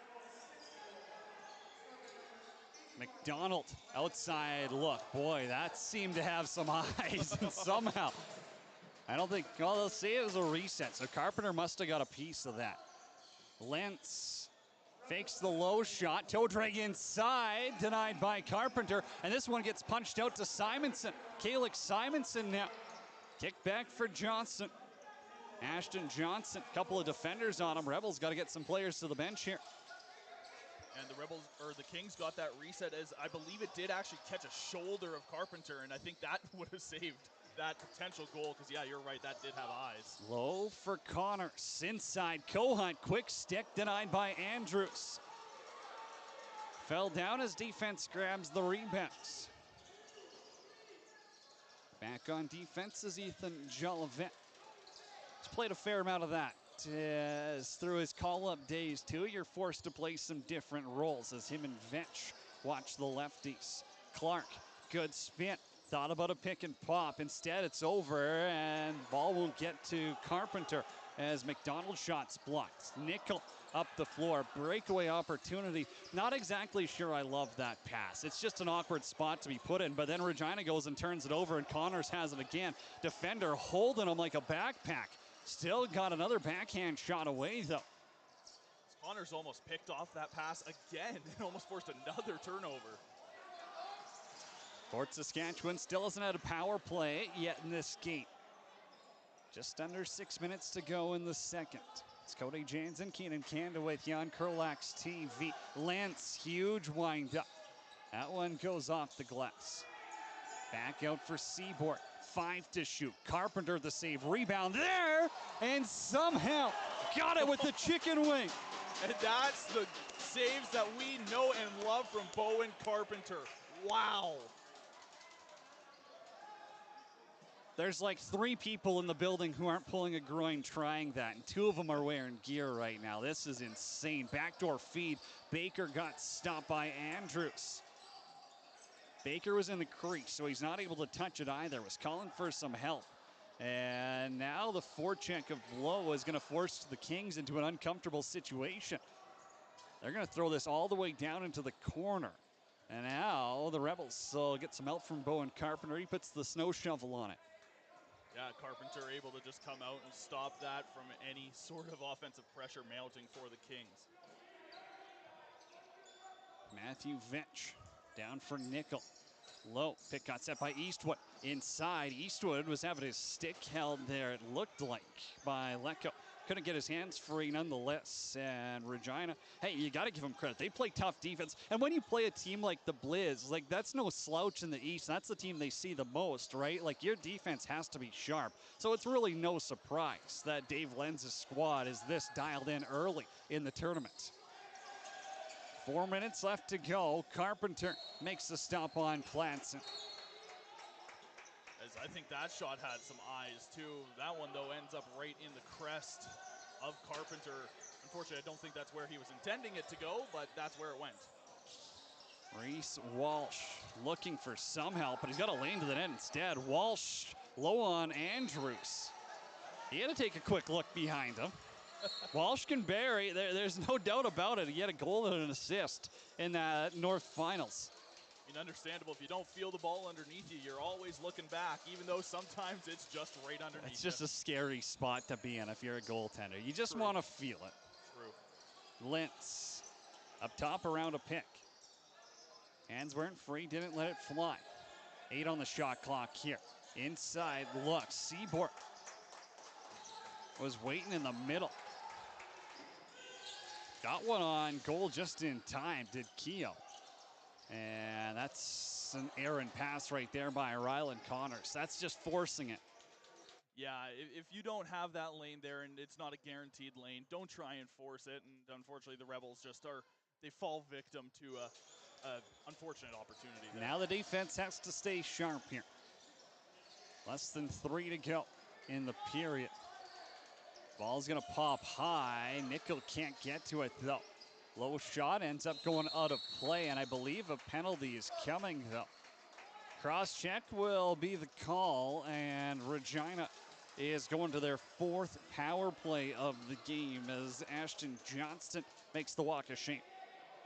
McDonald, outside look. Boy, that seemed to have some eyes and somehow. I don't think, well, they'll say it was a reset, so Carpenter must have got a piece of that. Lentz fakes the low shot, toe drag inside, denied by Carpenter, and this one gets punched out to Simonson. Kalik Simonson now. Kick back for Johnson. Ashton Johnson, couple of defenders on him. Rebels got to get some players to the bench here. And the Rebels, or the Kings, got that reset as I believe it did actually catch a shoulder of Carpenter, and I think that would have saved that potential goal, because yeah, you're right, that did have eyes. Low for Connors, inside Cohunt, quick stick denied by Andrews. Fell down as defense grabs the rebounds. Back on defense is Ethan Jolivet. He's played a fair amount of that. Through his call-up days too, you're forced to play some different roles as him and Vetch watch the lefties. Clark, good spin. Thought about a pick and pop. Instead, it's over, and ball will get to Carpenter as McDonald shots blocked. Nickel up the floor. Breakaway opportunity. Not exactly sure I love that pass. It's just an awkward spot to be put in, but then Regina goes and turns it over, and Connors has it again. Defender holding him like a backpack. Still got another backhand shot away, though. Connors almost picked off that pass again and almost forced another turnover. Fort Saskatchewan still hasn't had a power play yet in this game. Just under 6 minutes to go in the second. It's Cody Jansen, Keenan Kanda with you on CROW LAX TV. Lance, huge wind up. That one goes off the glass. Back out for Seaboard. 5 to shoot. Carpenter the save. Rebound there, and somehow got it with the chicken wing. And that's the saves that we know and love from Bowen Carpenter. Wow. There's like 3 people in the building who aren't pulling a groin trying that, and 2 of them are wearing gear right now. This is insane. Backdoor feed. Baker got stopped by Andrews. Baker was in the crease, so he's not able to touch it either. Was calling for some help. And now the forecheck of Blow is going to force the Kings into an uncomfortable situation. They're going to throw this all the way down into the corner. And now the Rebels will get some help from Bowen Carpenter. He puts the snow shovel on it. Yeah, Carpenter able to just come out and stop that from any sort of offensive pressure mounting for the Kings. Matthew Vetch down for Nickel. Low, pick got set by Eastwood. Inside, Eastwood was having his stick held there, it looked like, by Lecco. Couldn't get his hands free nonetheless. And Regina, hey, you got to give them credit. They play tough defense. And when you play a team like the Blizz, like that's no slouch in the East. That's the team they see the most, right? Like your defense has to be sharp. So it's really no surprise that Dave Lenz's squad is this dialed in early in the tournament. 4 minutes left to go. Carpenter makes the stop on Platson. As I think that shot had some eyes too. That one though ends up right in the crest of Carpenter. Unfortunately, I don't think that's where he was intending it to go, but that's where it went. Reese Walsh looking for some help, but he's got a lane to the net instead. Walsh low on Andrews. He had to take a quick look behind him. Walsh can bury, there's no doubt about it. He had a goal and an assist in the North Finals. I mean, understandable. If you don't feel the ball underneath you, you're always looking back, even though sometimes it's just right underneath It's just a scary spot to be in if you're a goaltender. You just want to feel it. True. Lentz up top around a pick. Hands weren't free, didn't let it fly. 8 on the shot clock here. Inside look, Seaboard. was waiting in the middle. Got one on goal just in time, did Keogh. And that's an errant pass right there by Ryland Connors. That's just forcing it. Yeah, if you don't have that lane there and it's not a guaranteed lane, don't try and force it. And unfortunately, the Rebels just they fall victim to a unfortunate opportunity there. Now the defense has to stay sharp here. Less than 3 to go in the period. Ball's gonna pop high. Nickel can't get to it though. Low shot ends up going out of play, and I believe a penalty is coming though. Cross check will be the call, and Regina is going to their 4th power play of the game as Ashton Johnston makes the walk of shame.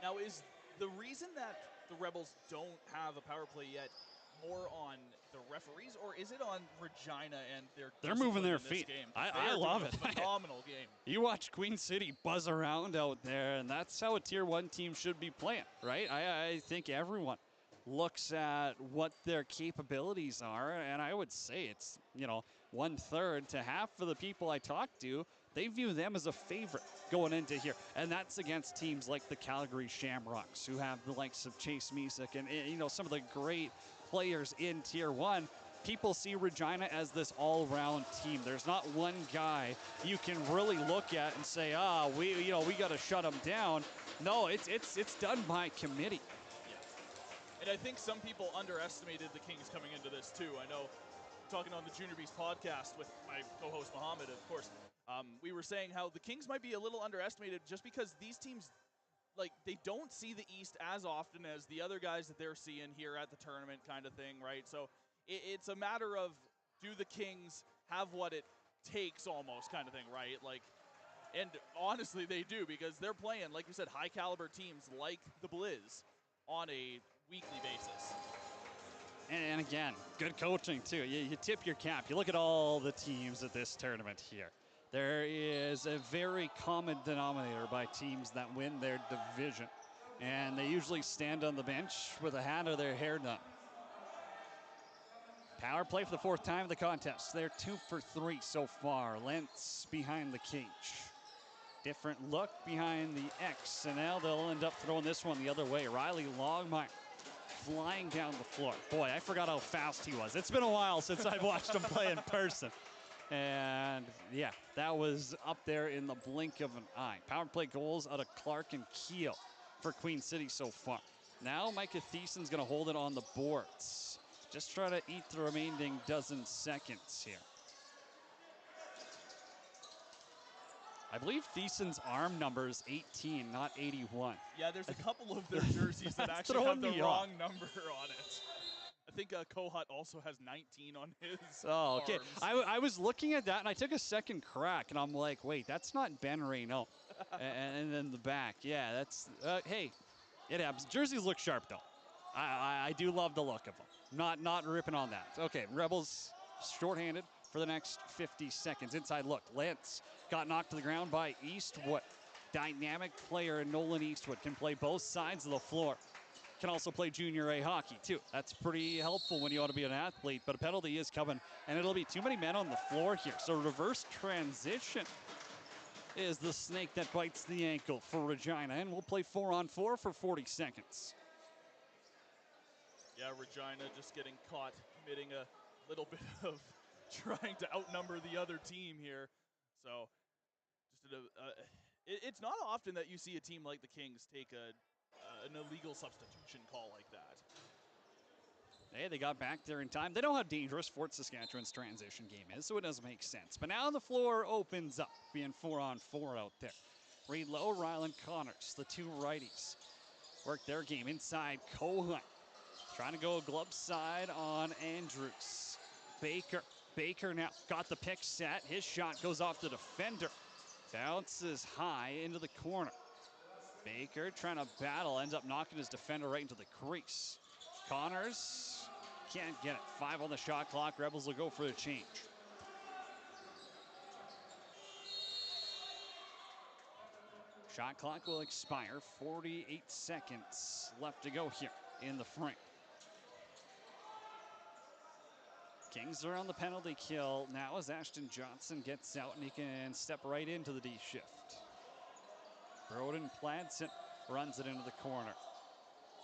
Now, is the reason that the Rebels don't have a power play yet more on the referees, or is it on Regina and they're moving their feet? Game? I love it. Phenomenal game. You watch Queen City buzz around out there, and that's how a Tier 1 team should be playing, right? I think everyone looks at what their capabilities are, and I would say it's, 1/3 to half of the people I talk to, they view them as a favorite going into here. And that's against teams like the Calgary Shamrocks, who have the likes of Chase Misick and some of the great players in Tier 1. People see Regina as this all-round team. There's not one guy you can really look at and say, we got to shut them down. No, it's done by committee. And I think some people underestimated the Kings coming into this too. I know, talking on the Junior Beast podcast with my co-host Mohammed, of course, we were saying how the Kings might be a little underestimated just because these teams, they don't see the East as often as the other guys that they're seeing here at the tournament kind of thing, right? So it's a matter of, do the Kings have what it takes almost kind of thing, right? And honestly, they do, because they're playing, like you said, high caliber teams like the Blizz on a weekly basis. And again, good coaching too. You tip your cap. You look at all the teams at this tournament here. There is a very common denominator by teams that win their division. And they usually stand on the bench with a hat or their hair done. Power play for the 4th time of the contest. They're 2 for 3 so far. Lentz behind the cage. Different look behind the X, and now they'll end up throwing this one the other way. Riley Longmire flying down the floor. Boy, I forgot how fast he was. It's been a while since I've watched him play in person. And yeah, that was up there in the blink of an eye. Power play goals out of Clark and Keogh for Queen City so far. Now Micah Thiessen's gonna hold it on the boards. Just try to eat the remaining dozen seconds here. I believe Thiessen's arm number is 18, not 81. Yeah, there's a couple of their jerseys that actually have the wrong number on it. I think Kohut also has 19 on his Oh, okay. arms. I was looking at that, and I took a second crack, and I'm like, wait, that's not Ben Reno. and then the back. Yeah, that's, hey, it happens. Jerseys look sharp, though. I do love the look of them. Not ripping on that. Okay, Rebels shorthanded for the next 50 seconds. Inside look. Lentz got knocked to the ground by Eastwood. Dynamic player Nolan Eastwood can play both sides of the floor. Can also play junior A hockey, too. That's pretty helpful when you want to be an athlete, but a penalty is coming, and it'll be too many men on the floor here. So reverse transition is the snake that bites the ankle for Regina, and we'll play 4-on-4 for 40 seconds. Yeah, Regina just getting caught committing a little bit of trying to outnumber the other team here. So just it's not often that you see a team like the Kings take an illegal substitution call like that. Hey, they got back there in time. They know how dangerous Fort Saskatchewan's transition game is, so it doesn't make sense. But now the floor opens up, being 4-on-4 out there. Reed Lowe, Ryland Connors, the two righties, work their game inside. Kohut trying to go glove side on Andrews. Baker now got the pick set. His shot goes off the defender. Bounces high into the corner. Baker trying to battle, ends up knocking his defender right into the crease. Connors can't get it. 5 on the shot clock. Rebels will go for the change. Shot clock will expire. 48 seconds left to go here in the frame. Kings are on the penalty kill now as Ashton Johnson gets out and he can step right into the D shift. Broden plants it, runs it into the corner.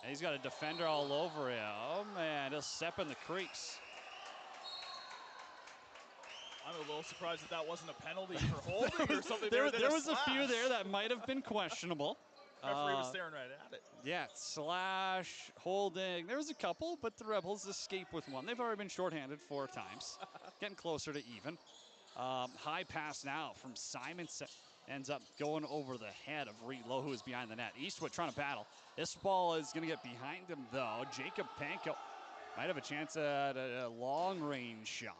And he's got a defender all over him. Oh man, he'll step in the crease. I'm a little surprised that that wasn't a penalty for holding or something. There was a few there that might have been questionable. Referee was staring right at it. Yeah, slash, holding. There was a couple, but the Rebels escape with one. They've already been shorthanded 4 times. Getting closer to even. High pass now from Simonson. Ends up going over the head of Reed Lowe, who is behind the net. Eastwood trying to battle. This ball is going to get behind him, though. Jacob Panko might have a chance at a long-range shot.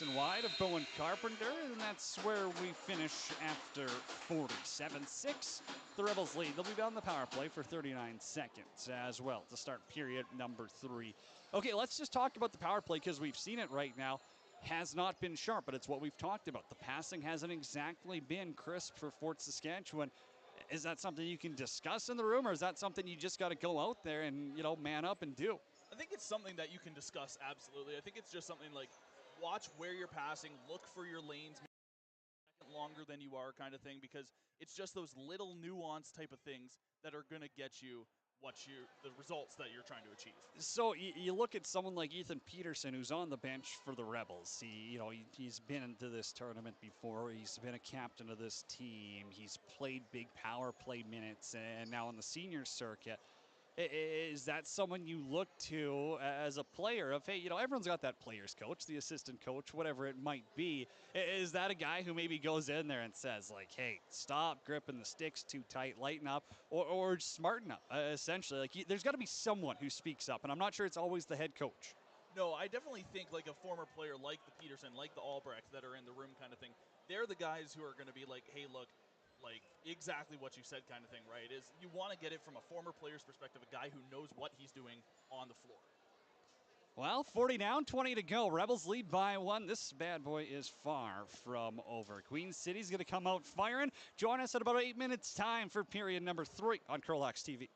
And wide of Bowen Carpenter, and that's where we finish after 47-6. The Rebels lead. They'll be on the power play for 39 seconds as well to start period number 3. Okay, let's just talk about the power play because we've seen it right now. Has not been sharp, but it's what we've talked about. The passing hasn't exactly been crisp for Fort Saskatchewan. Is that something you can discuss in the room, or is that something you just got to go out there and, man up and do? I think it's something that you can discuss, absolutely. I think it's just something like watch where you're passing, look for your lanes, longer than you are kind of thing, because it's just those little nuance type of things that are going to get you the results that you're trying to achieve. So you look at someone like Ethan Peterson, who's on the bench for the Rebels. He's been into this tournament before. He's been a captain of this team. He's played big power play minutes, and now on the senior circuit. Is that someone you look to as a player of, hey, everyone's got that player's coach, the assistant coach, whatever it might be. Is that a guy who maybe goes in there and says, like, hey, stop gripping the sticks too tight, lighten up, or smarten up, essentially? Like, there's got to be someone who speaks up, and I'm not sure it's always the head coach. No, I definitely think like a former player like the Peterson, like the Albrecht that are in the room kind of thing, they're the guys who are going to be like, hey, look, like exactly what you said kind of thing, right? Is you want to get it from a former player's perspective, a guy who knows what he's doing on the floor. Well, 40 down, 20 to go. Rebels lead by 1. This bad boy is far from over. Queen City's going to come out firing. Join us at about 8 minutes time for period number 3 on CROW LAX TV.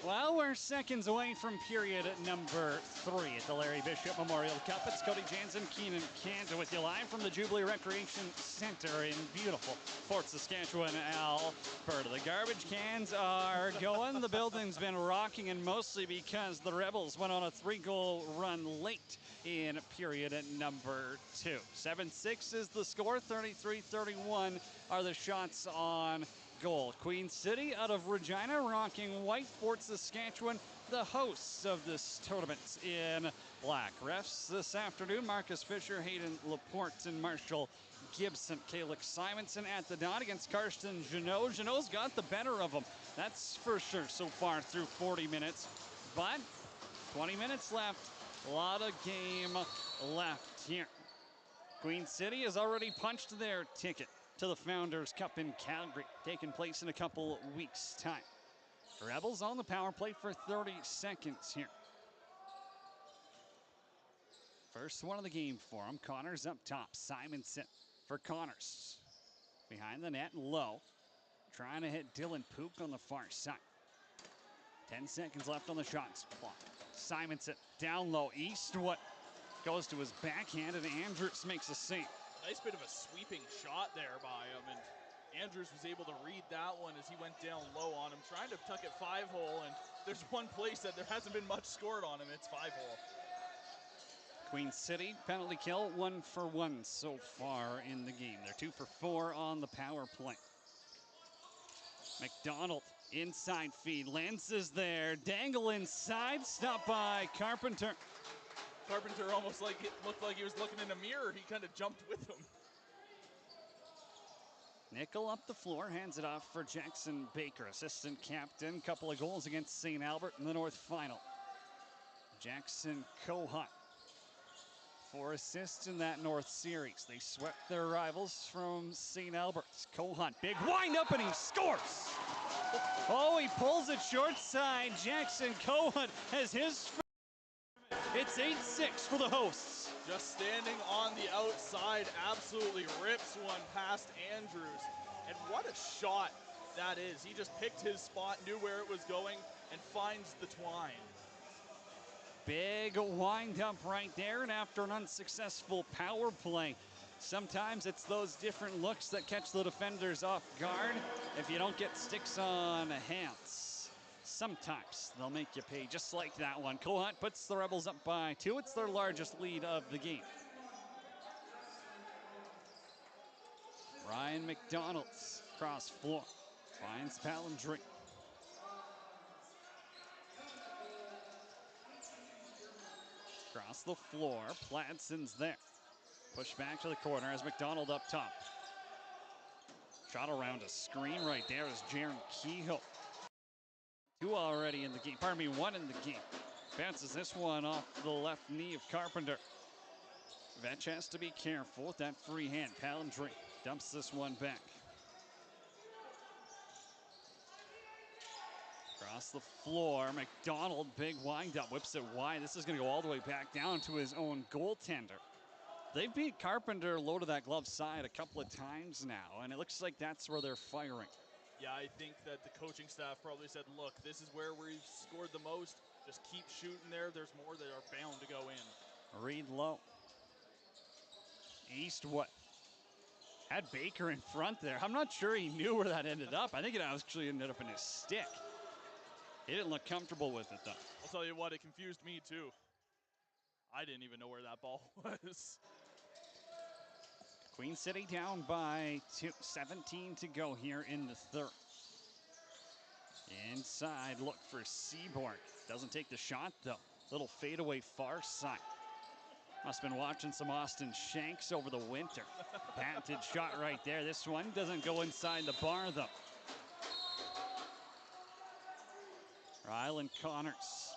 Well, we're seconds away from period number 3 at the Larry Bishop Memorial Cup. It's Cody Jansen, Keenan Cantor with you live from the Jubilee Recreation Center in beautiful Fort Saskatchewan, Alberta. The garbage cans are going. The building's been rocking, and mostly because the Rebels went on a 3-goal run late in period number 2. 7-6 is the score. 33-31 are the shots on goal. Queen City out of Regina rocking white. Fort Saskatchewan, the hosts of this tournament in black. Refs this afternoon, Marcus Fisher, Hayden Laporte, and Marshall Gibson. Calix Simonson at the dot against Karsten Jeannot. Jeannot's got the better of him, that's for sure, so far through 40 minutes. But 20 minutes left. A lot of game left here. Queen City has already punched their ticket to the Founders Cup in Calgary, taking place in a couple weeks' time. Rebels on the power play for 30 seconds here. First one of the game for them. Connors up top. Simonson for Connors. Behind the net, low. Trying to hit Dylan Pook on the far side. 10 seconds left on the shots clock. Simonson down low. Eastwood goes to his backhand, and Andrews makes a save. Nice bit of a sweeping shot there by him, and Andrews was able to read that one as he went down low on him, trying to tuck it 5-hole, and there's one place that there hasn't been much scored on him. It's 5-hole. Queen City penalty kill, 1 for 1 so far in the game. They're 2 for 4 on the power play. McDonald inside feed. Lenz is there. Dangle inside. Stopped by Carpenter. Carpenter almost like it looked like he was looking in a mirror. He kind of jumped with him. Nickel up the floor, hands it off for Jackson Baker, assistant captain. Couple of goals against St. Albert in the North Final. Jackson Cohut, 4 assists in that North Series. They swept their rivals from St. Albert's. Cohut, big wind up, and he scores. Oh, he pulls it short side. Jackson Cohut has his. It's 8-6 for the hosts. Just standing on the outside, absolutely rips one past Andrews. And what a shot that is. He just picked his spot, knew where it was going, and finds the twine. Big wind up right there, and after an unsuccessful power play, sometimes it's those different looks that catch the defenders off guard. If you don't get sticks on hands, sometimes they'll make you pay, just like that one. Cohut puts the Rebels up by 2. It's their largest lead of the game. Ryan McDonald's cross floor finds Palindrome. Across the floor, Pladson's there. Push back to the corner as McDonald up top. Shot around a screen right there is Jaron Kehoe. 2 already in the game, pardon me, 1 in the game. Bounces this one off the left knee of Carpenter. Vetch has to be careful with that free hand. Palindrome dumps this one back. Across the floor, McDonald, big wind up, whips it wide. This is gonna go all the way back down to his own goaltender. They've beat Carpenter low to that glove side a couple of times now, and it looks like that's where they're firing. Yeah, I think that the coaching staff probably said, look, this is where we've scored the most. Just keep shooting there. There's more that are bound to go in. Reed low. Eastwood had Baker in front there. I'm not sure he knew where that ended up. I think it actually ended up in his stick. He didn't look comfortable with it, though. I'll tell you what, it confused me, too. I didn't even know where that ball was. Queen City down by 2. 17 to go here in the third. Inside, look for Seaborn. Doesn't take the shot, though. Little fadeaway far side. Must have been watching some Austin Shanks over the winter. Patented shot right there. This one doesn't go inside the bar, though. Rylan Connors,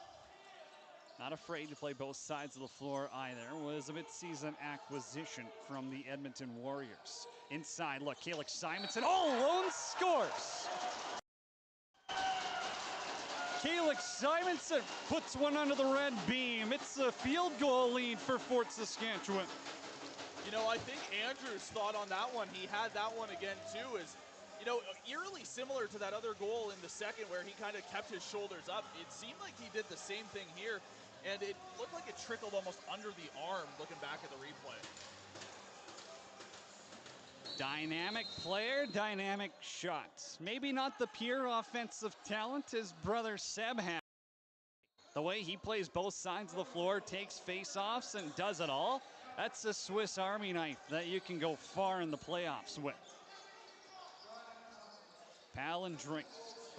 not afraid to play both sides of the floor either, was a mid-season acquisition from the Edmonton Warriors. Inside, look, Calix Simonson, lone scores! Calix Simonson puts one under the red beam. It's a field goal lead for Fort Saskatchewan. You know, I think Andrews thought on that one, he had that one again too, as You know, eerily similar to that other goal in the second where he kind of kept his shoulders up. It seemed like he did the same thing here, and it looked like it trickled almost under the arm looking back at the replay. Dynamic player, dynamic shots. Maybe not the pure offensive talent his brother Seb has. The way he plays both sides of the floor, takes face-offs, and does it all, that's a Swiss Army knife that you can go far in the playoffs with. Palindrink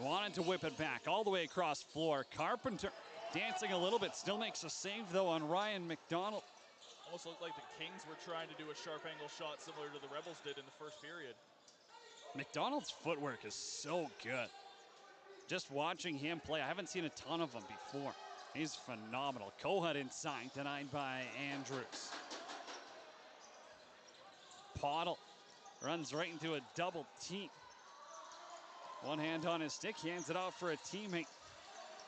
wanted to whip it back all the way across floor. Carpenter dancing a little bit, still makes a save though on Ryan McDonald. Almost looked like the Kings were trying to do a sharp angle shot similar to the Rebels did in the first period. McDonald's footwork is so good. Just watching him play, I haven't seen a ton of him before. He's phenomenal. Kohut inside, denied by Andrews. Pottle runs right into a double team. One hand on his stick, hands it off for a teammate.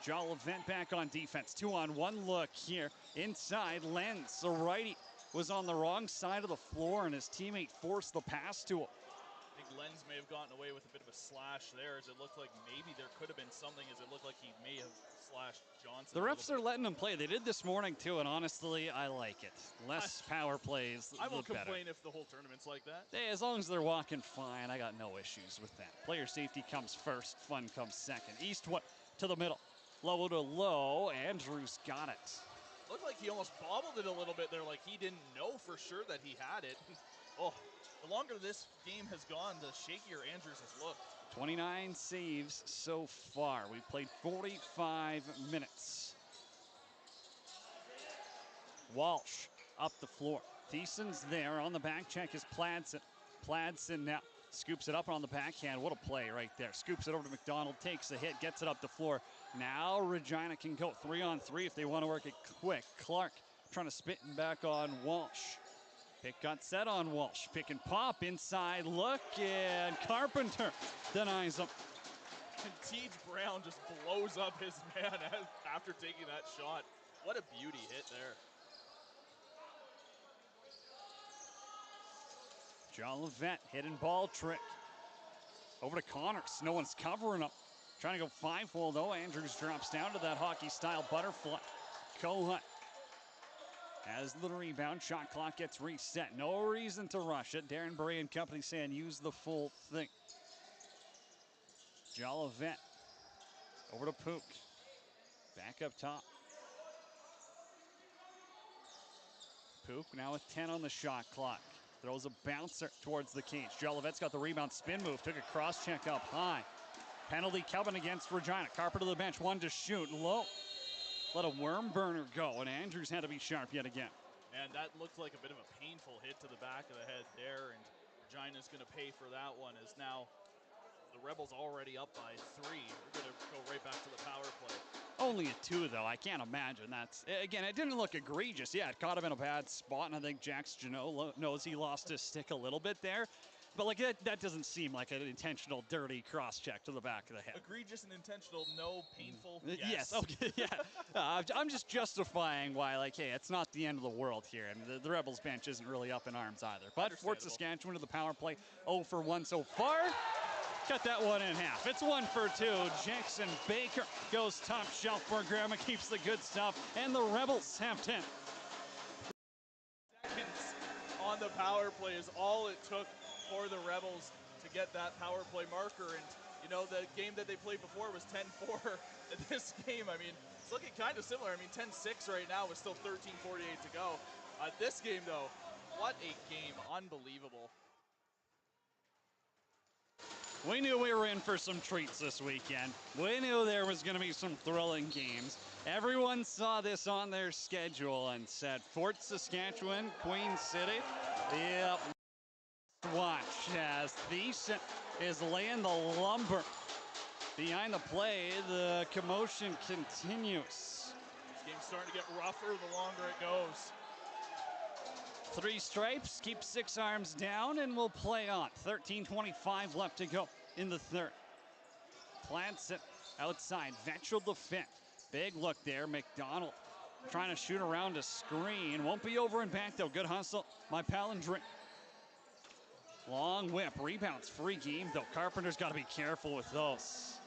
Jolivent back on defense. 2-on-1 look here. Inside, Lenz, the righty, was on the wrong side of the floor, and his teammate forced the pass to him. I think Lenz may have gotten away with a bit of a slash there, as it looked like maybe there could have been something, as it looked like he may have slashed Johnson. The refs are letting him play. They did this morning too, and honestly, I like it. Less power plays, I won't the better. complain if the whole tournament's like that. Hey, as long as they're walking fine, I got no issues with that. Player safety comes first, fun comes second. Eastwood to the middle, low to low. Andrews got it. Looked like he almost bobbled it a little bit there, like he didn't know for sure that he had it. Oh, the longer this game has gone, the shakier Andrews has looked. 29 saves so far. We've played 45 minutes. Walsh up the floor. Thiessen's there. On the back check is Pladsen. Pladsen now scoops it up on the backhand. What a play right there. Scoops it over to McDonald, takes a hit, gets it up the floor. Now Regina can go 3-on-3 if they want to work it quick. Clark trying to spit and back on Walsh. Pick got set on Walsh. Pick and pop, inside look, and Carpenter denies him. And Teej Brown just blows up his man after taking that shot. What a beauty hit there. Jolivent, hidden ball trick. Over to Connors, no one's covering him. Trying to go five-hole though, Andrews drops down to that hockey-style butterfly. Kohut has the rebound, shot clock gets reset. No reason to rush it. Darren Bray and company saying use the full thing. Jolivent over to Pook. Back up top. Pook now with 10 on the shot clock. Throws a bouncer towards the cage. Jolivent's got the rebound, spin move, took a cross check up high. Penalty coming against Regina. Carpenter to the bench, one to shoot, low. Let a worm burner go, and Andrews had to be sharp yet again. And that looked like a bit of a painful hit to the back of the head there, and Regina's going to pay for that one, as now the Rebels already up by 3. We're going to go right back to the power play. Only a 2, though. I can't imagine. That's, again, it didn't look egregious. Yeah, it caught him in a bad spot, and I think Jax Janot knows he lost his stick a little bit there. But like that doesn't seem like an intentional dirty cross check to the back of the head. Egregious and intentional, no. Painful, yes. Okay, yeah. I'm just justifying why, like, hey, it's not the end of the world here. And the Rebels bench isn't really up in arms either. But Fort Saskatchewan to the power play, 0 for 1 so far. Cut that one in half. It's 1 for 2. Jackson Baker goes top shelf. Bergrama keeps the good stuff. And the Rebels have 10. Seconds on the power play is all it took for the Rebels to get that power play marker. And, you know, the game that they played before was 10-4. This game, I mean, it's looking kind of similar. I mean, 10-6 right now with still 13:48 to go. This game, though, what a game. Unbelievable. We knew we were in for some treats this weekend. We knew there was going to be some thrilling games. Everyone saw this on their schedule and said, Fort Saskatchewan, Queen City. Yep. Watch as Thiessen is laying the lumber. Behind the play, the commotion continues. This game's starting to get rougher the longer it goes. 3 stripes, keep 6 arms down, and we'll play on. 13:25 left to go in the third. Plants it outside, Vetchel defend. Big look there, McDonald trying to shoot around a screen. Won't be over and back though, good hustle by Palindrink. Long whip, rebounds, free game though. Carpenter's got to be careful with those.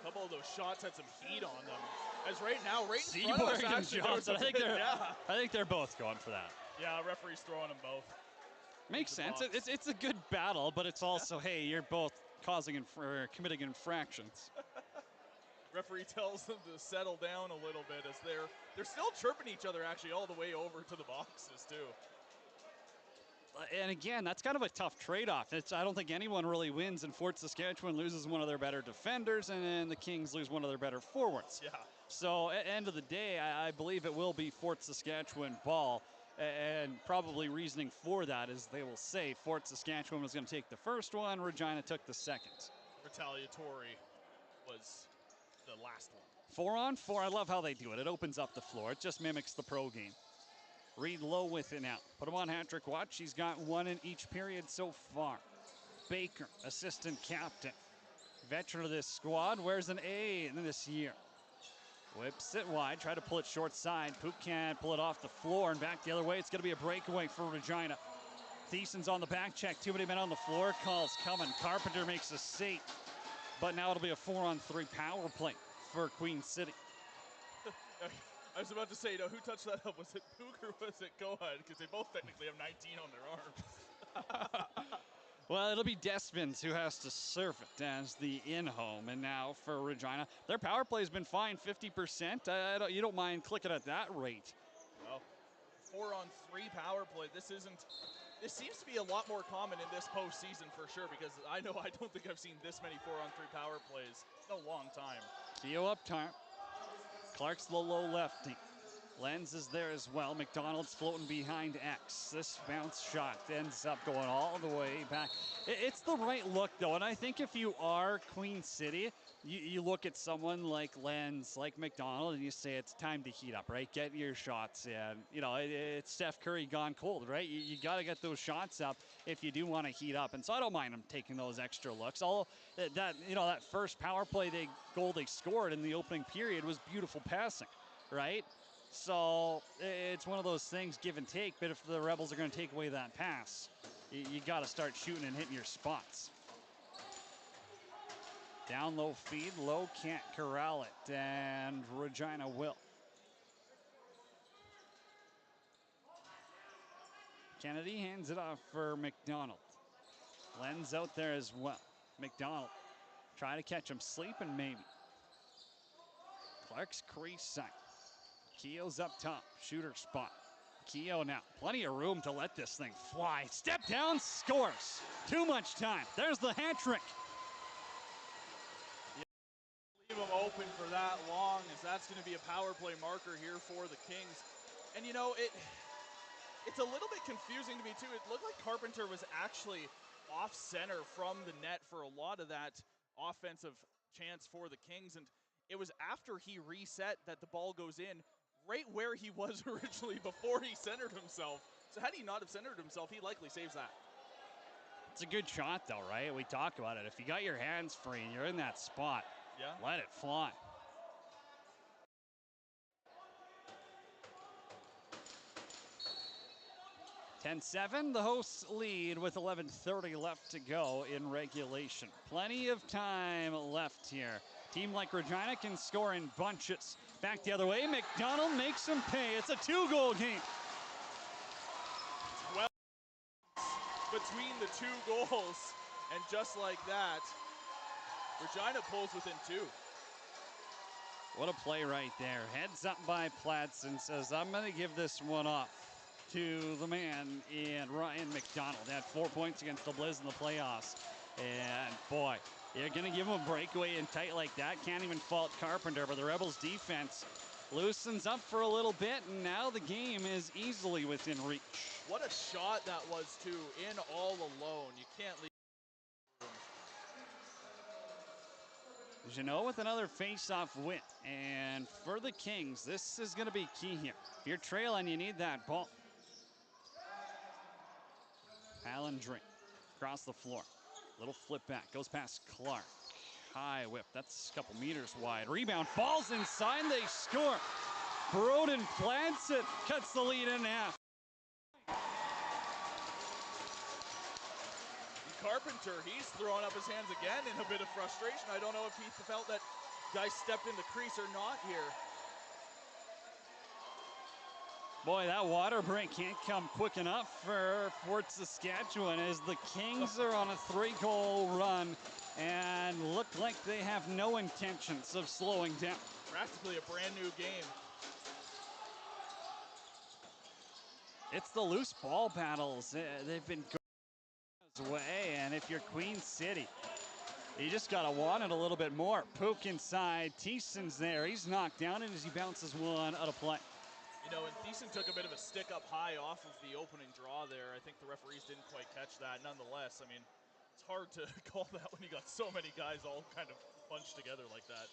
A couple of those shots had some heat on them. As right now, right in front Seaborg of us, and actually, there was Johnson. a bit- yeah. I think they're both going for that. Yeah, referee's throwing them both. Makes sense. It's a good battle, but it's also, hey, you're both committing infractions. Referee tells them to settle down a little bit as they're still chirping each other actually all the way over to the boxes too. And again, that's kind of a tough trade-off. I don't think anyone really wins, and Fort Saskatchewan loses one of their better defenders, and the Kings lose one of their better forwards. Yeah. So at the end of the day, I believe it will be Fort Saskatchewan ball, and probably reasoning for that is they will say Fort Saskatchewan was going to take the first one, Regina took the second. Retaliatory was the last one. 4-on-4, I love how they do it. It opens up the floor. It just mimics the pro game. Reed low with it now. Put him on hat-trick watch. He's got one in each period so far. Baker, assistant captain. Veteran of this squad, wears an A in this year. Whips it wide, try to pull it short side. Pook can't pull it off the floor and back the other way. It's going to be a breakaway for Regina. Thiessen's on the back check. Too many men on the floor. Calls coming. Carpenter makes a save. But now it'll be a 4-on-3 power play for Queen City. I was about to say, who touched that up? Was it Pook or was it Gohad? Because they both technically have 19 on their arms. Well, it'll be Desmond who has to serve it as the in-home. And now for Regina, their power play has been fine, 50%. You don't mind clicking at that rate. Well, 4-on-3 power play. This seems to be a lot more common in this postseason for sure, because I don't think I've seen this many 4-on-3 power plays in a long time. Keogh up top. Clark's the low lefty. Lenz is there as well. McDonald's floating behind X. This bounce shot ends up going all the way back. It's the right look, though, and I think if you are Queen City, you look at someone like Lenz, like McDonald, and you say it's time to heat up, right? Get your shots in. You know, it's Steph Curry gone cold, right? You got to get those shots up if you do want to heat up, and so I don't mind them taking those extra looks. Although that first power play goal they scored in the opening period was beautiful passing, right? So it's one of those things, give and take, but if the Rebels are going to take away that pass, you got to start shooting and hitting your spots. Down low feed, low can't corral it, and Regina will. Kennedy hands it off for McDonald. Lenz out there as well. McDonald try to catch him sleeping maybe. Clark's crease side. Keogh's up top, shooter spot. Keogh now, plenty of room to let this thing fly. Step down, scores. Too much time. There's the hat trick. Leave them open for that long, as that's going to be a power play marker here for the Kings. And it's a little bit confusing to me too. It looked like Carpenter was actually off center from the net for a lot of that offensive chance for the Kings, and it was after he reset that the ball goes in, right where he was originally before he centered himself. So had he not have centered himself, he likely saves that. It's a good shot though, right? We talked about it. If you got your hands free and you're in that spot, let it fly. (10-7), the hosts lead with 11:30 left to go in regulation. Plenty of time left here. Team like Regina can score in bunches. Back the other way, McDonald makes him pay. It's a 2-goal game. Well, between the 2 goals, and just like that, Regina pulls within 2. What a play right there. Heads up by Platts and says, I'm going to give this one off to the man in Ryan McDonald. Had 4 points against the Blizz in the playoffs. And boy, you're going to give him a breakaway in tight like that. Can't even fault Carpenter, but the Rebels defense loosens up for a little bit, and now the game is easily within reach. What a shot that was too, in all alone. You can't leave. Jeannot with another face-off win, and for the Kings, this is going to be key here. If you're trailing, you need that ball. Palindrome across the floor. Little flip back, goes past Clark. High whip, that's a couple meters wide. Rebound, falls inside, they score. Broden plants it, cuts the lead in half. Carpenter, he's throwing up his hands again in a bit of frustration. I don't know if he felt that guy stepped in the crease or not here. Boy, that water break can't come quick enough for Fort Saskatchewan as the Kings are on a 3-goal run and look like they have no intentions of slowing down. Practically a brand new game. It's the loose ball battles. They've been going away, and if you're Queen City, you just gotta want it a little bit more. Pook inside, Thiessen's there. He's knocked down and as he bounces one out of play. You know, and Thiessen took a bit of a stick up high off of the opening draw there. I think the referees didn't quite catch that. Nonetheless, I mean, it's hard to call that when you got so many guys all kind of bunched together like that.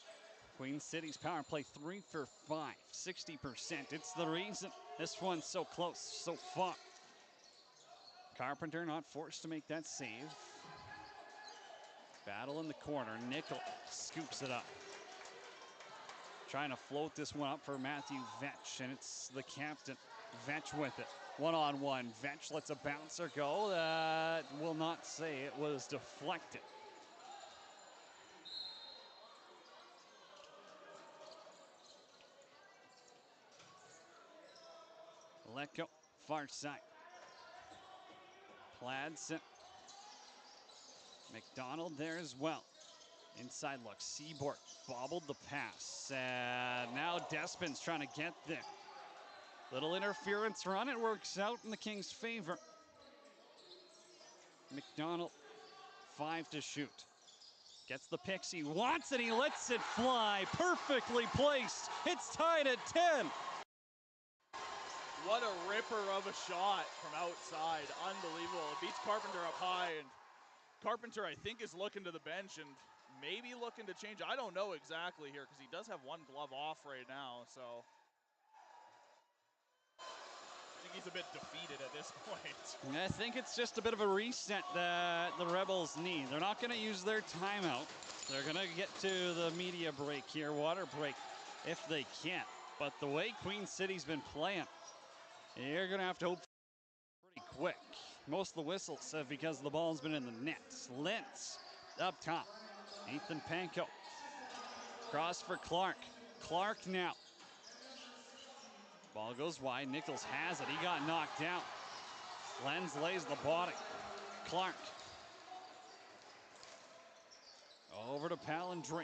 Queen City's power play 3 for 5, 60%. It's the reason this one's so close, so far. Carpenter not forced to make that save. Battle in the corner. Nickel scoops it up. Trying to float this one up for Matthew Vetch, and it's the captain, Vetch with it. One-on-one, Vetch lets a bouncer go. That will not say it was deflected. Let go, far side. Pladsen. McDonald there as well. Inside look, Seaborg bobbled the pass. And now Despin's trying to get there. Little interference run, it works out in the Kings' favor. McDonald, 5 to shoot. Gets the picks, he wants it, he lets it fly. Perfectly placed, it's tied at 10. What a ripper of a shot from outside, unbelievable. It beats Carpenter up high, and Carpenter, I think, is looking to the bench and maybe looking to change. I don't know exactly here because he does have one glove off right now, so I think he's a bit defeated at this point. I think it's just a bit of a reset that the Rebels need. They're not going to use their timeout. They're going to get to the media break here, water break, if they can. But the way Queen City's been playing, you're going to have to hope pretty quick. Most of the whistles have because the ball's been in the nets. Lentz up top. Ethan Panko. Cross for Clark. Clark now. Ball goes wide. Nichols has it. He got knocked down. Lenz lays the body. Clark. Over to Palindrink.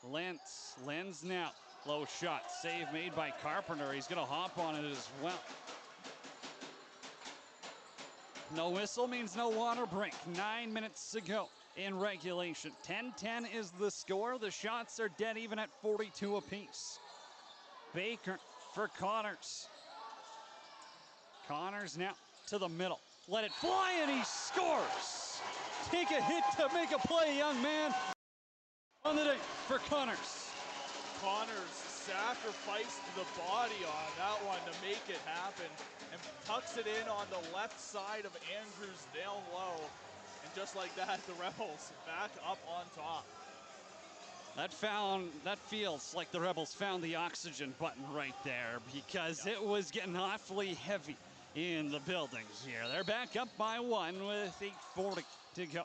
Lenz now. Low shot. Save made by Carpenter. He's going to hop on it as well. No whistle means no water break. 9 minutes to go in regulation. 10-10 is the score. The shots are dead even at 42 apiece. Baker for Connors. Connors now to the middle. Let it fly and he scores. Take a hit to make a play, young man. On the day for Connors. Connors sacrificed the body on that one to make it happen and tucks it in on the left side of Andrews down low. And just like that, the Rebels back up on top. That feels like the Rebels found the oxygen button right there because it was getting awfully heavy in the building here. They're back up by 1 with 8:40 to go.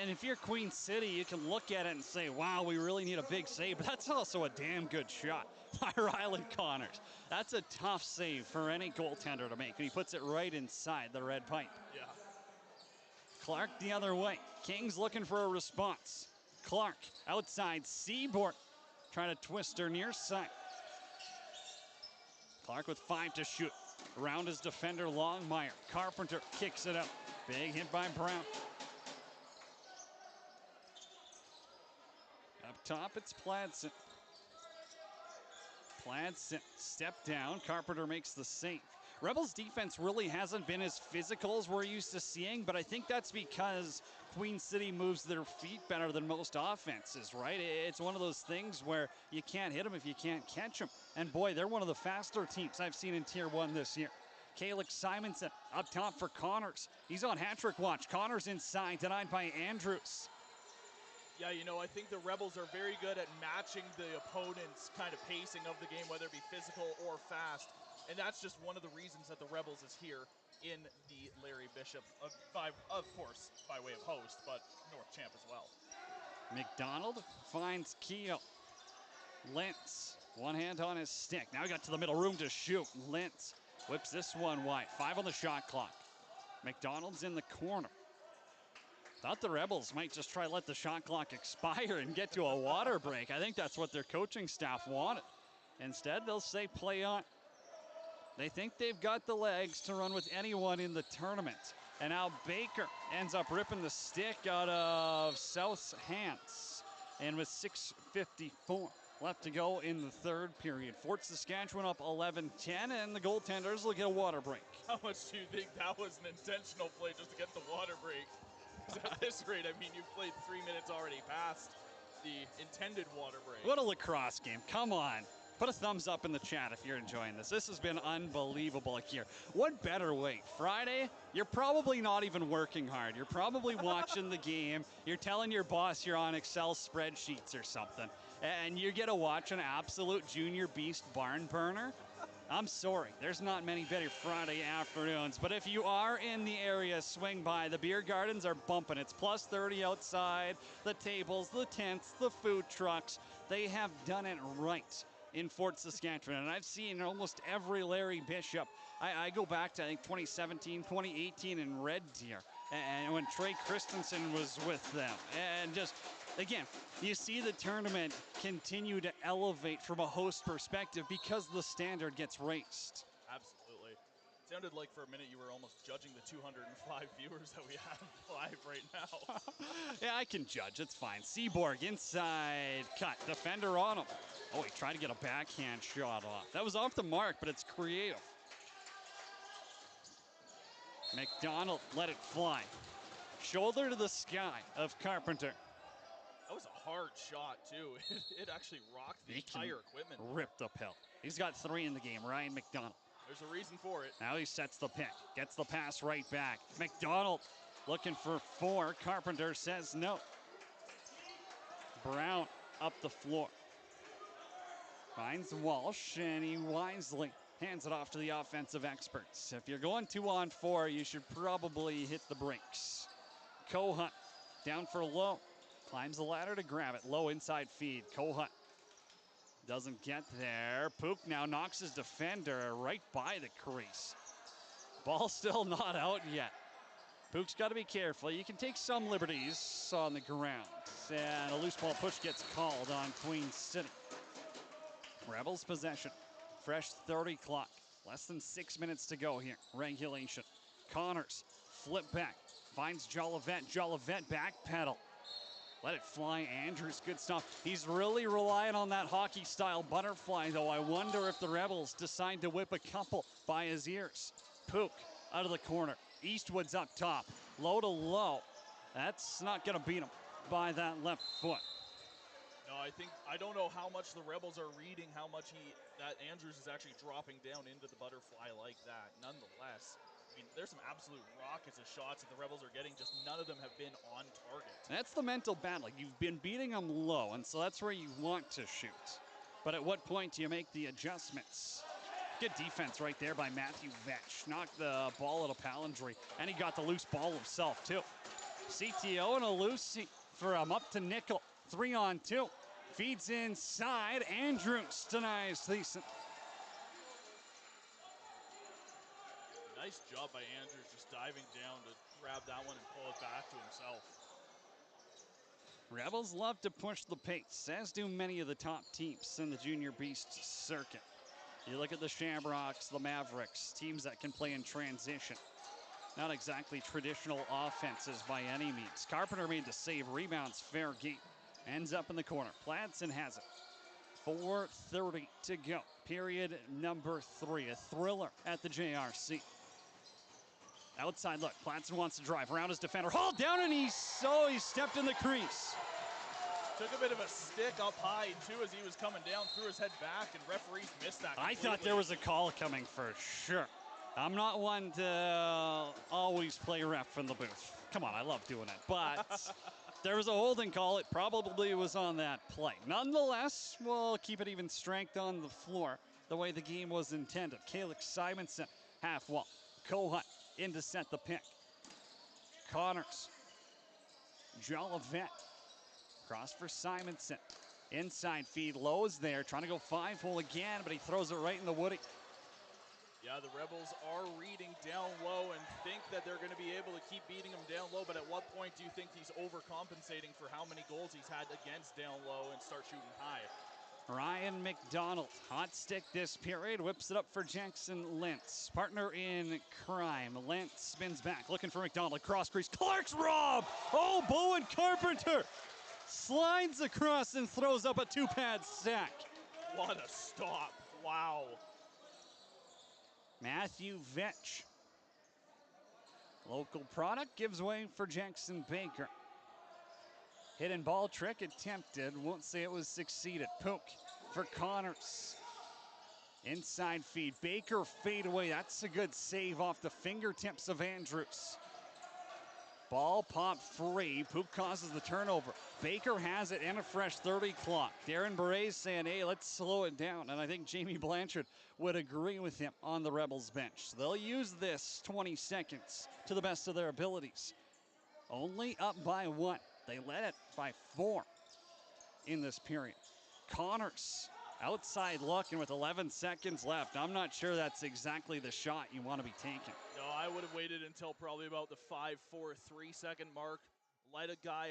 And if you're Queen City, you can look at it and say, wow, we really need a big save. But that's also a damn good shot by Ryland Connors. That's a tough save for any goaltender to make. And he puts it right inside the red pipe. Yeah. Clark the other way. Kings looking for a response. Clark outside. Seaborg trying to twist her near side. Clark with 5 to shoot. Around his defender, Longmire. Carpenter kicks it out. Big hit by Brown. Up top, it's Pladsen. Pladsen, step down. Carpenter makes the save. Rebels defense really hasn't been as physical as we're used to seeing, but I think that's because Queen City moves their feet better than most offenses, right? It's one of those things where you can't hit them if you can't catch them. And boy, they're one of the faster teams I've seen in Tier 1 this year. Kalix Simonson up top for Connors. He's on hat-trick watch. Connors inside, denied by Andrews. Yeah, you know, I think the Rebels are very good at matching the opponent's kind of pacing of the game, whether it be physical or fast. And that's just one of the reasons that the Rebels is here in the Larry Bishop, of course, by way of host, but North Champ as well. McDonald finds Keel. Lentz, one hand on his stick. Now he got to the middle room to shoot. Lentz whips this one wide. 5 on the shot clock. McDonald's in the corner. Thought the Rebels might just try to let the shot clock expire and get to a water break. I think that's what their coaching staff wanted. Instead, they'll say play on. They think they've got the legs to run with anyone in the tournament. And now Baker ends up ripping the stick out of South's hands. And with 6:54 left to go in the third period. Fort Saskatchewan up 11-10, and the goaltenders will get a water break. How much do you think that was an intentional play just to get the water break? At this rate, I mean, you've played 3 minutes already past the intended water break. What a lacrosse game. Come on. Put a thumbs up in the chat if you're enjoying this. This has been unbelievable here. What better way? Friday, you're probably not even working hard. You're probably watching the game. You're telling your boss you're on Excel spreadsheets or something. And you get to watch an absolute junior beast barn burner. I'm sorry, there's not many better Friday afternoons, but if you are in the area, swing by. The beer gardens are bumping. It's plus 30 outside, the tables, the tents, the food trucks. They have done it right in Fort Saskatchewan, and I've seen almost every Larry Bishop. I go back to, I think, 2017, 2018 in Red Deer, and when Trey Christensen was with them, and just, again, you see the tournament continue to elevate from a host perspective because the standard gets raised. Absolutely. It sounded like for a minute you were almost judging the 205 viewers that we have live right now. Yeah, I can judge. It's fine. Seaborg inside cut. Defender on him. Oh, he tried to get a backhand shot off. That was off the mark, but it's creative. McDonald let it fly. Shoulder to the sky of Carpenter. That was a hard shot, too. It actually rocked the entire equipment. Ripped uphill. He's got 3 in the game, Ryan McDonald. There's a reason for it. Now he sets the pick, gets the pass right back. McDonald looking for 4. Carpenter says no. Brown up the floor. Finds Walsh, and he wisely hands it off to the offensive experts. If you're going 2-on-4, you should probably hit the brakes. Cohunt down for Lowe. Climbs the ladder to grab it. Low inside feed. Cohunt doesn't get there. Pook now knocks his defender right by the crease. Ball still not out yet. Pook's got to be careful. You can take some liberties on the ground. And a loose ball push gets called on Queen City. Rebels possession. Fresh 30 clock. Less than 6 minutes to go here. Regulation. Connors flip back. Finds Jolivet. Jolivet back pedal. Let it fly. Andrews, good stuff. He's really relying on that hockey-style butterfly, though. I wonder if the Rebels decide to whip a couple by his ears. Pook out of the corner. Eastwood's up top. Low to low. That's not going to beat him by that left foot. No, I don't know how much the Rebels are reading, how much that Andrews is actually dropping down into the butterfly like that. Nonetheless, I mean, there's some absolute rockets of shots that the Rebels are getting, just none of them have been on target. That's the mental battle. You've been beating them low, and so that's where you want to shoot. But at what point do you make the adjustments? Good defense right there by Matthew Vetch. Knocked the ball at a palindrome, and he got the loose ball himself, too. CTO and a loose for him up to Nickel. 3-on-2. Feeds inside. Andrews denies Thiessen. Nice job by Andrews just diving down to grab that one and pull it back to himself. Rebels love to push the pace, as do many of the top teams in the Junior Beast circuit. You look at the Shamrocks, the Mavericks, teams that can play in transition. Not exactly traditional offenses by any means. Carpenter made the save, rebounds, fair game. Ends up in the corner. Pladsen has it. 4:30 to go. Period number 3. A thriller at the JRC. Outside look. Pladsen wants to drive around his defender. Hauled down, and he stepped in the crease. Took a bit of a stick up high, too, as he was coming down, threw his head back, and referees missed that completely. I thought there was a call coming for sure. I'm not one to always play ref from the booth. Come on, I love doing it. But There was a holding call. It probably was on that play. Nonetheless, we'll keep it even strength on the floor the way the game was intended. Calix Simonson, half wall. Kohut in to set the pick. Connors. Jolivet. Cross for Simonson. Inside feed. Lowe's there. Trying to go 5-hole again, but he throws it right in the woody. Yeah, the Rebels are reading down low and think that they're going to be able to keep beating him down low, but at what point do you think he's overcompensating for how many goals he's had against down low and start shooting high? Ryan McDonald, hot stick this period, whips it up for Jackson Lentz. Partner in crime. Lentz spins back, looking for McDonald. Cross crease, Clark's rob! Oh, Bowen Carpenter slides across and throws up a two-pad stack. What a stop, wow. Matthew Vetch. Local product gives way for Jackson Baker. Hidden ball trick attempted. Won't say it was succeeded. Poke for Connors. Inside feed. Baker fade away. That's a good save off the fingertips of Andrews. Ball popped free. Pook causes the turnover. Baker has it and a fresh 30 clock. Darren Berets saying, hey, let's slow it down. And I think Jamie Blanchard would agree with him on the Rebels bench. So they'll use this 20 seconds to the best of their abilities. Only up by 1. They led it by 4 in this period. Connors, outside look, and with 11 seconds left, I'm not sure that's exactly the shot you want to be taking. No, I would have waited until probably about the 5, 4, 3 second mark. Let a guy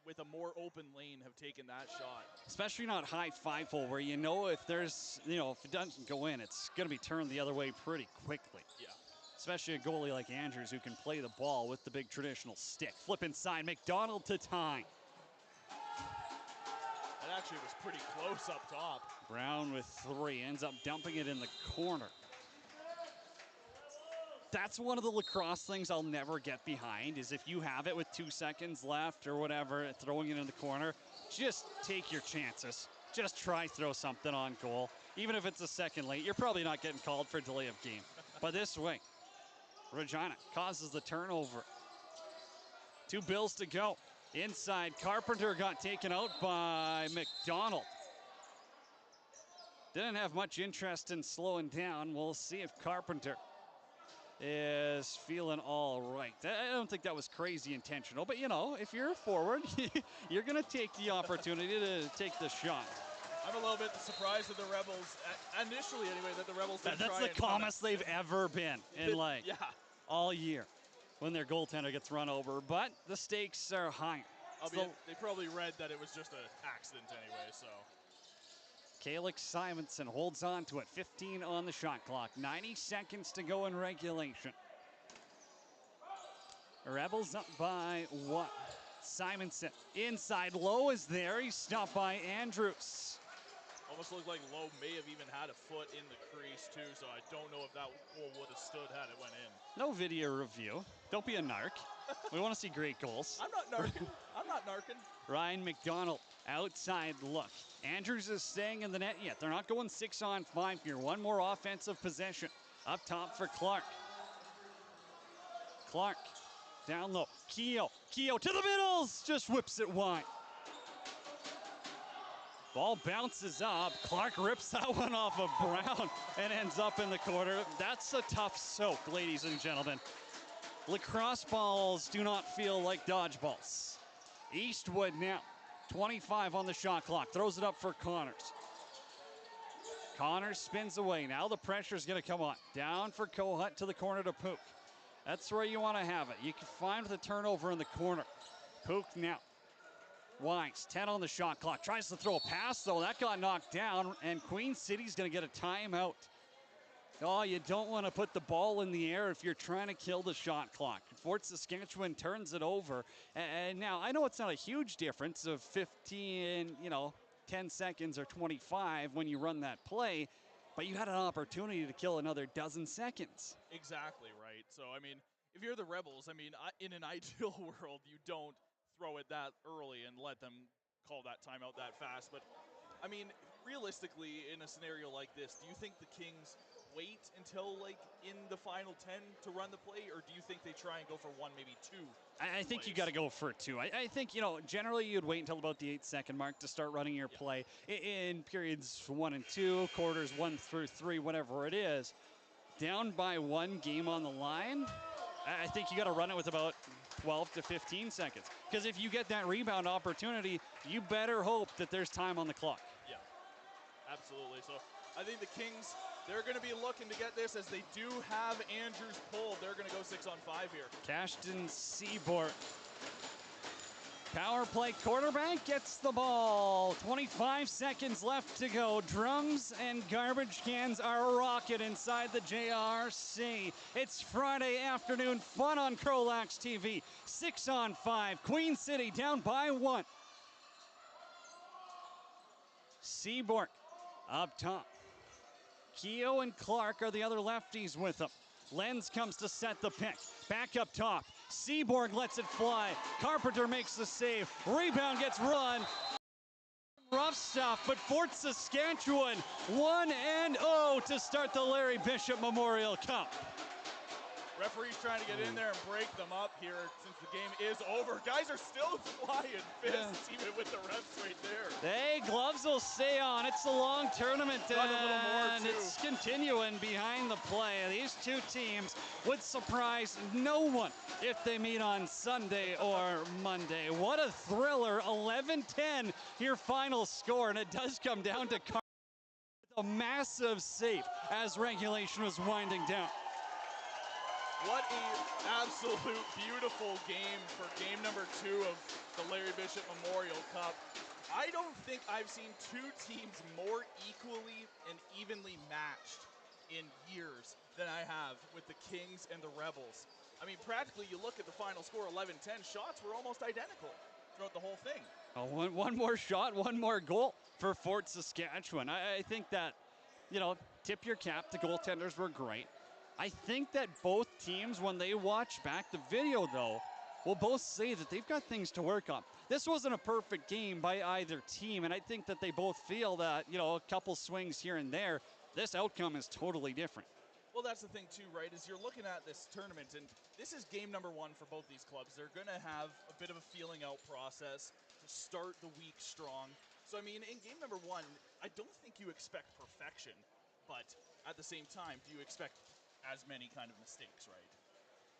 with a more open lane have taken that shot. Especially not high 5-hole where you know if there's, if it doesn't go in, it's going to be turned the other way pretty quickly. Yeah. Especially a goalie like Andrews who can play the ball with the big traditional stick. Flip inside, McDonald to time. That actually was pretty close up top. Brown with 3, ends up dumping it in the corner. That's one of the lacrosse things I'll never get behind is if you have it with 2 seconds left or whatever, throwing it in the corner, just take your chances. Just try throw something on goal. Even if it's a second late, you're probably not getting called for delay of game. But this way, Regina causes the turnover. 2 bills to go. Inside, Carpenter got taken out by McDonald. Didn't have much interest in slowing down. We'll see if Carpenter is feeling all right. I don't think that was crazy intentional, but if you're a forward, you're going to take the opportunity to take the shot. I'm a little bit surprised that the Rebels, initially anyway, that the Rebels didn't That's try the calmest they've ever been in all year when their goaltender gets run over, but the stakes are higher. They probably read that it was just an accident anyway, so. Calix Simonson holds on to it. 15 on the shot clock. 90 seconds to go in regulation. Rebels up by 1. Simonson inside. Low is there. He's stopped by Andrews. Almost looked like Lowe may have even had a foot in the crease too, so I don't know if that goal would have stood had it went in. No video review. Don't be a narc. We want to see great goals. I'm not narking. I'm not narking. Ryan McDonald, outside look. Andrews is staying in the net yet. They're not going 6-on-5 here. One more offensive possession. Up top for Clark. Clark, down low. Keogh to the middles. Just whips it wide. Ball bounces up. Clark rips that one off of Brown and ends up in the corner. That's a tough soak, ladies and gentlemen. Lacrosse balls do not feel like dodgeballs. Eastwood now, 25 on the shot clock. Throws it up for Connors. Connors spins away. Now the pressure's going to come on. Down for Kohut to the corner to Pook. That's where you want to have it. You can find the turnover in the corner. Pook now. Wise, 10 on the shot clock. Tries to throw a pass, though. That got knocked down, and Queen City's going to get a timeout. Oh, you don't want to put the ball in the air if you're trying to kill the shot clock. Fort Saskatchewan turns it over. And now, I know it's not a huge difference of 15, 10 seconds or 25 when you run that play, but you had an opportunity to kill another dozen seconds. Exactly right. So, if you're the Rebels, in an ideal world, you don't throw it that early and let them call that timeout that fast. But, realistically, in a scenario like this, do you think the Kings wait until like in the final 10 to run the play, or do you think they try and go for one, maybe two? I think you got to go for two. I think, generally you'd wait until about the 8-second mark to start running your play in periods 1 and 2, quarters 1 through 3, whatever it is. Down by one, game on the line, I think you got to run it with about 12 to 15 seconds. Because if you get that rebound opportunity, you better hope that there's time on the clock. Yeah, absolutely. So I think the Kings, they're going to be looking to get this as they do have Andrews pulled. They're going to go 6-on-5 here. Cashton Seaborg. Power play quarterback gets the ball. 25 seconds left to go. Drums and garbage cans are rocking inside the JRC. It's Friday afternoon fun on CROW LAX TV. 6-on-5. Queen City down by 1. Seaborg up top. Keogh and Clark are the other lefties with him. Lenz comes to set the pick. Back up top. Seaborg lets it fly. Carpenter makes the save. Rebound gets run. Rough stuff, but Fort Saskatchewan 1-0 to start the Larry Bishop Memorial Cup. Referee's trying to get in there and break them up here since the game is over. Guys are still flying fists even with the refs right there. Hey, gloves will stay on. It's a long tournament, and it's continuing behind the play. These two teams would surprise no one if they meet on Sunday or Monday. What a thriller. 11-10 your final score, and it does come down to a massive save as regulation was winding down. What an absolute beautiful game for game number 2 of the Larry Bishop Memorial Cup. I don't think I've seen two teams more equally and evenly matched in years than I have with the Kings and the Rebels. I mean, practically, you look at the final score, 11-10, shots were almost identical throughout the whole thing. One more shot, one more goal for Fort Saskatchewan. I think that, tip your cap. The goaltenders were great. I think that both teams, when they watch back the video, though, will both say that they've got things to work on. This wasn't a perfect game by either team, and I think that they both feel that, a couple swings here and there, this outcome is totally different. Well, that's the thing, too, right, is you're looking at this tournament, and this is game number 1 for both these clubs. They're going to have a bit of a feeling out process to start the week strong. So, I mean, in game number 1, I don't think you expect perfection, but at the same time, do you expect as many kind of mistakes, right?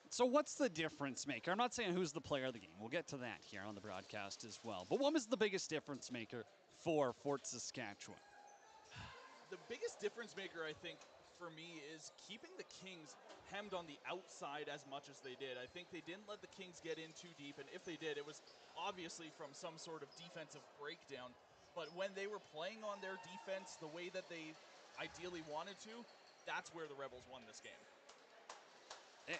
So what's the difference maker? I'm not saying who's the player of the game. We'll get to that here on the broadcast as well. But what was the biggest difference maker for Fort Saskatchewan? The biggest difference maker, I think, for me is keeping the Kings hemmed on the outside as much as they did. I think they didn't let the Kings get in too deep, and if they did, it was obviously from some sort of defensive breakdown. But when they were playing on their defense the way that they ideally wanted to, that's where the Rebels won this game.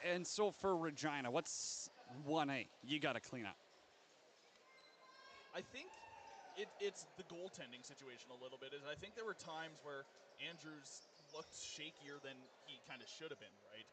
And so for Regina, what's 1A you got to clean up? I think it's the goaltending situation a little bit. I think there were times where Andrews looked shakier than he kind of should have been, right?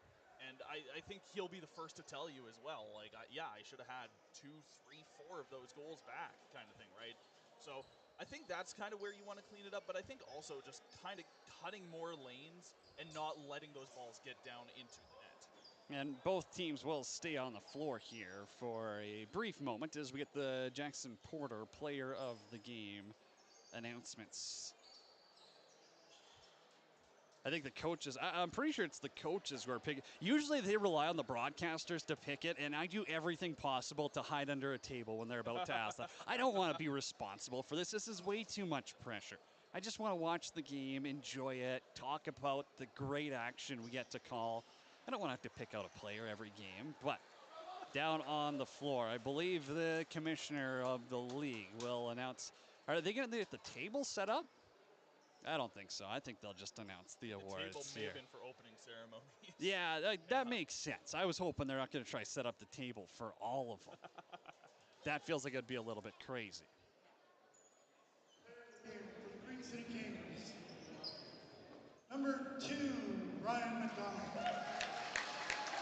And I think he'll be the first to tell you as well. Like, I should have had 2, 3, 4 of those goals back kind of thing, right? So I think that's kind of where you want to clean it up, but I think also just kind of cutting more lanes and not letting those balls get down into the net. And both teams will stay on the floor here for a brief moment as we get the Jackson Porter Player of the Game announcements. I think the coaches, I'm pretty sure it's the coaches who are picking. Usually they rely on the broadcasters to pick it, and I do everything possible to hide under a table when they're about to ask that. I don't want to be responsible for this. This is way too much pressure. I just want to watch the game, enjoy it, talk about the great action we get to call. I don't want to have to pick out a player every game, but down on the floor, I believe the commissioner of the league will announce. Are they going to get the table set up? I don't think so. I think they'll just announce the awards The table may here. have been for opening ceremonies. Yeah, that makes sense. I was hoping they're not going to try to set up the table for all of them. That feels like it'd be a little bit crazy. For the Queen City Kings, number 2, Ryan McDonald.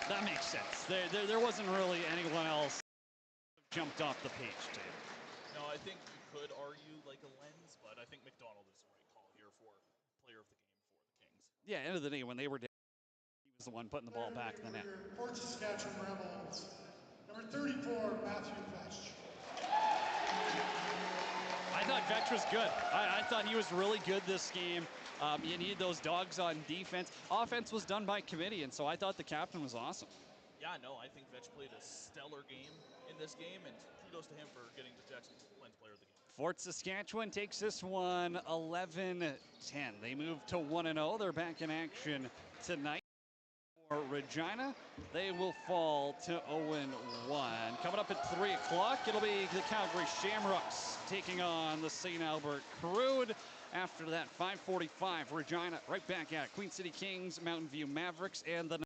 That makes sense. There wasn't really anyone else jumped off the page to you. No, I think you could argue like a lens, but I think McDonald is the right call here for player of the game for the Kings. Yeah, end of the day, when they were down, he was the one putting the ball back in the net. Port Saskatchewan Rebels, number 34, Matthew Vetch. I thought Vetch was good. I thought he was really good this game. You need those dogs on defense. Offense was done by committee, and so I thought the captain was awesome. Yeah, no, I think Vetch played a stellar game in this game, and kudos to him for getting the Jackson Lens Player of the Game. Fort Saskatchewan takes this one 11-10. They move to 1-0. They're back in action tonight. For Regina, they will fall to 0-1. Coming up at 3 o'clock, it'll be the Calgary Shamrocks taking on the St. Albert CROW. After that, 5:45, Regina right back at Queen City Kings, Mountain View Mavericks, and the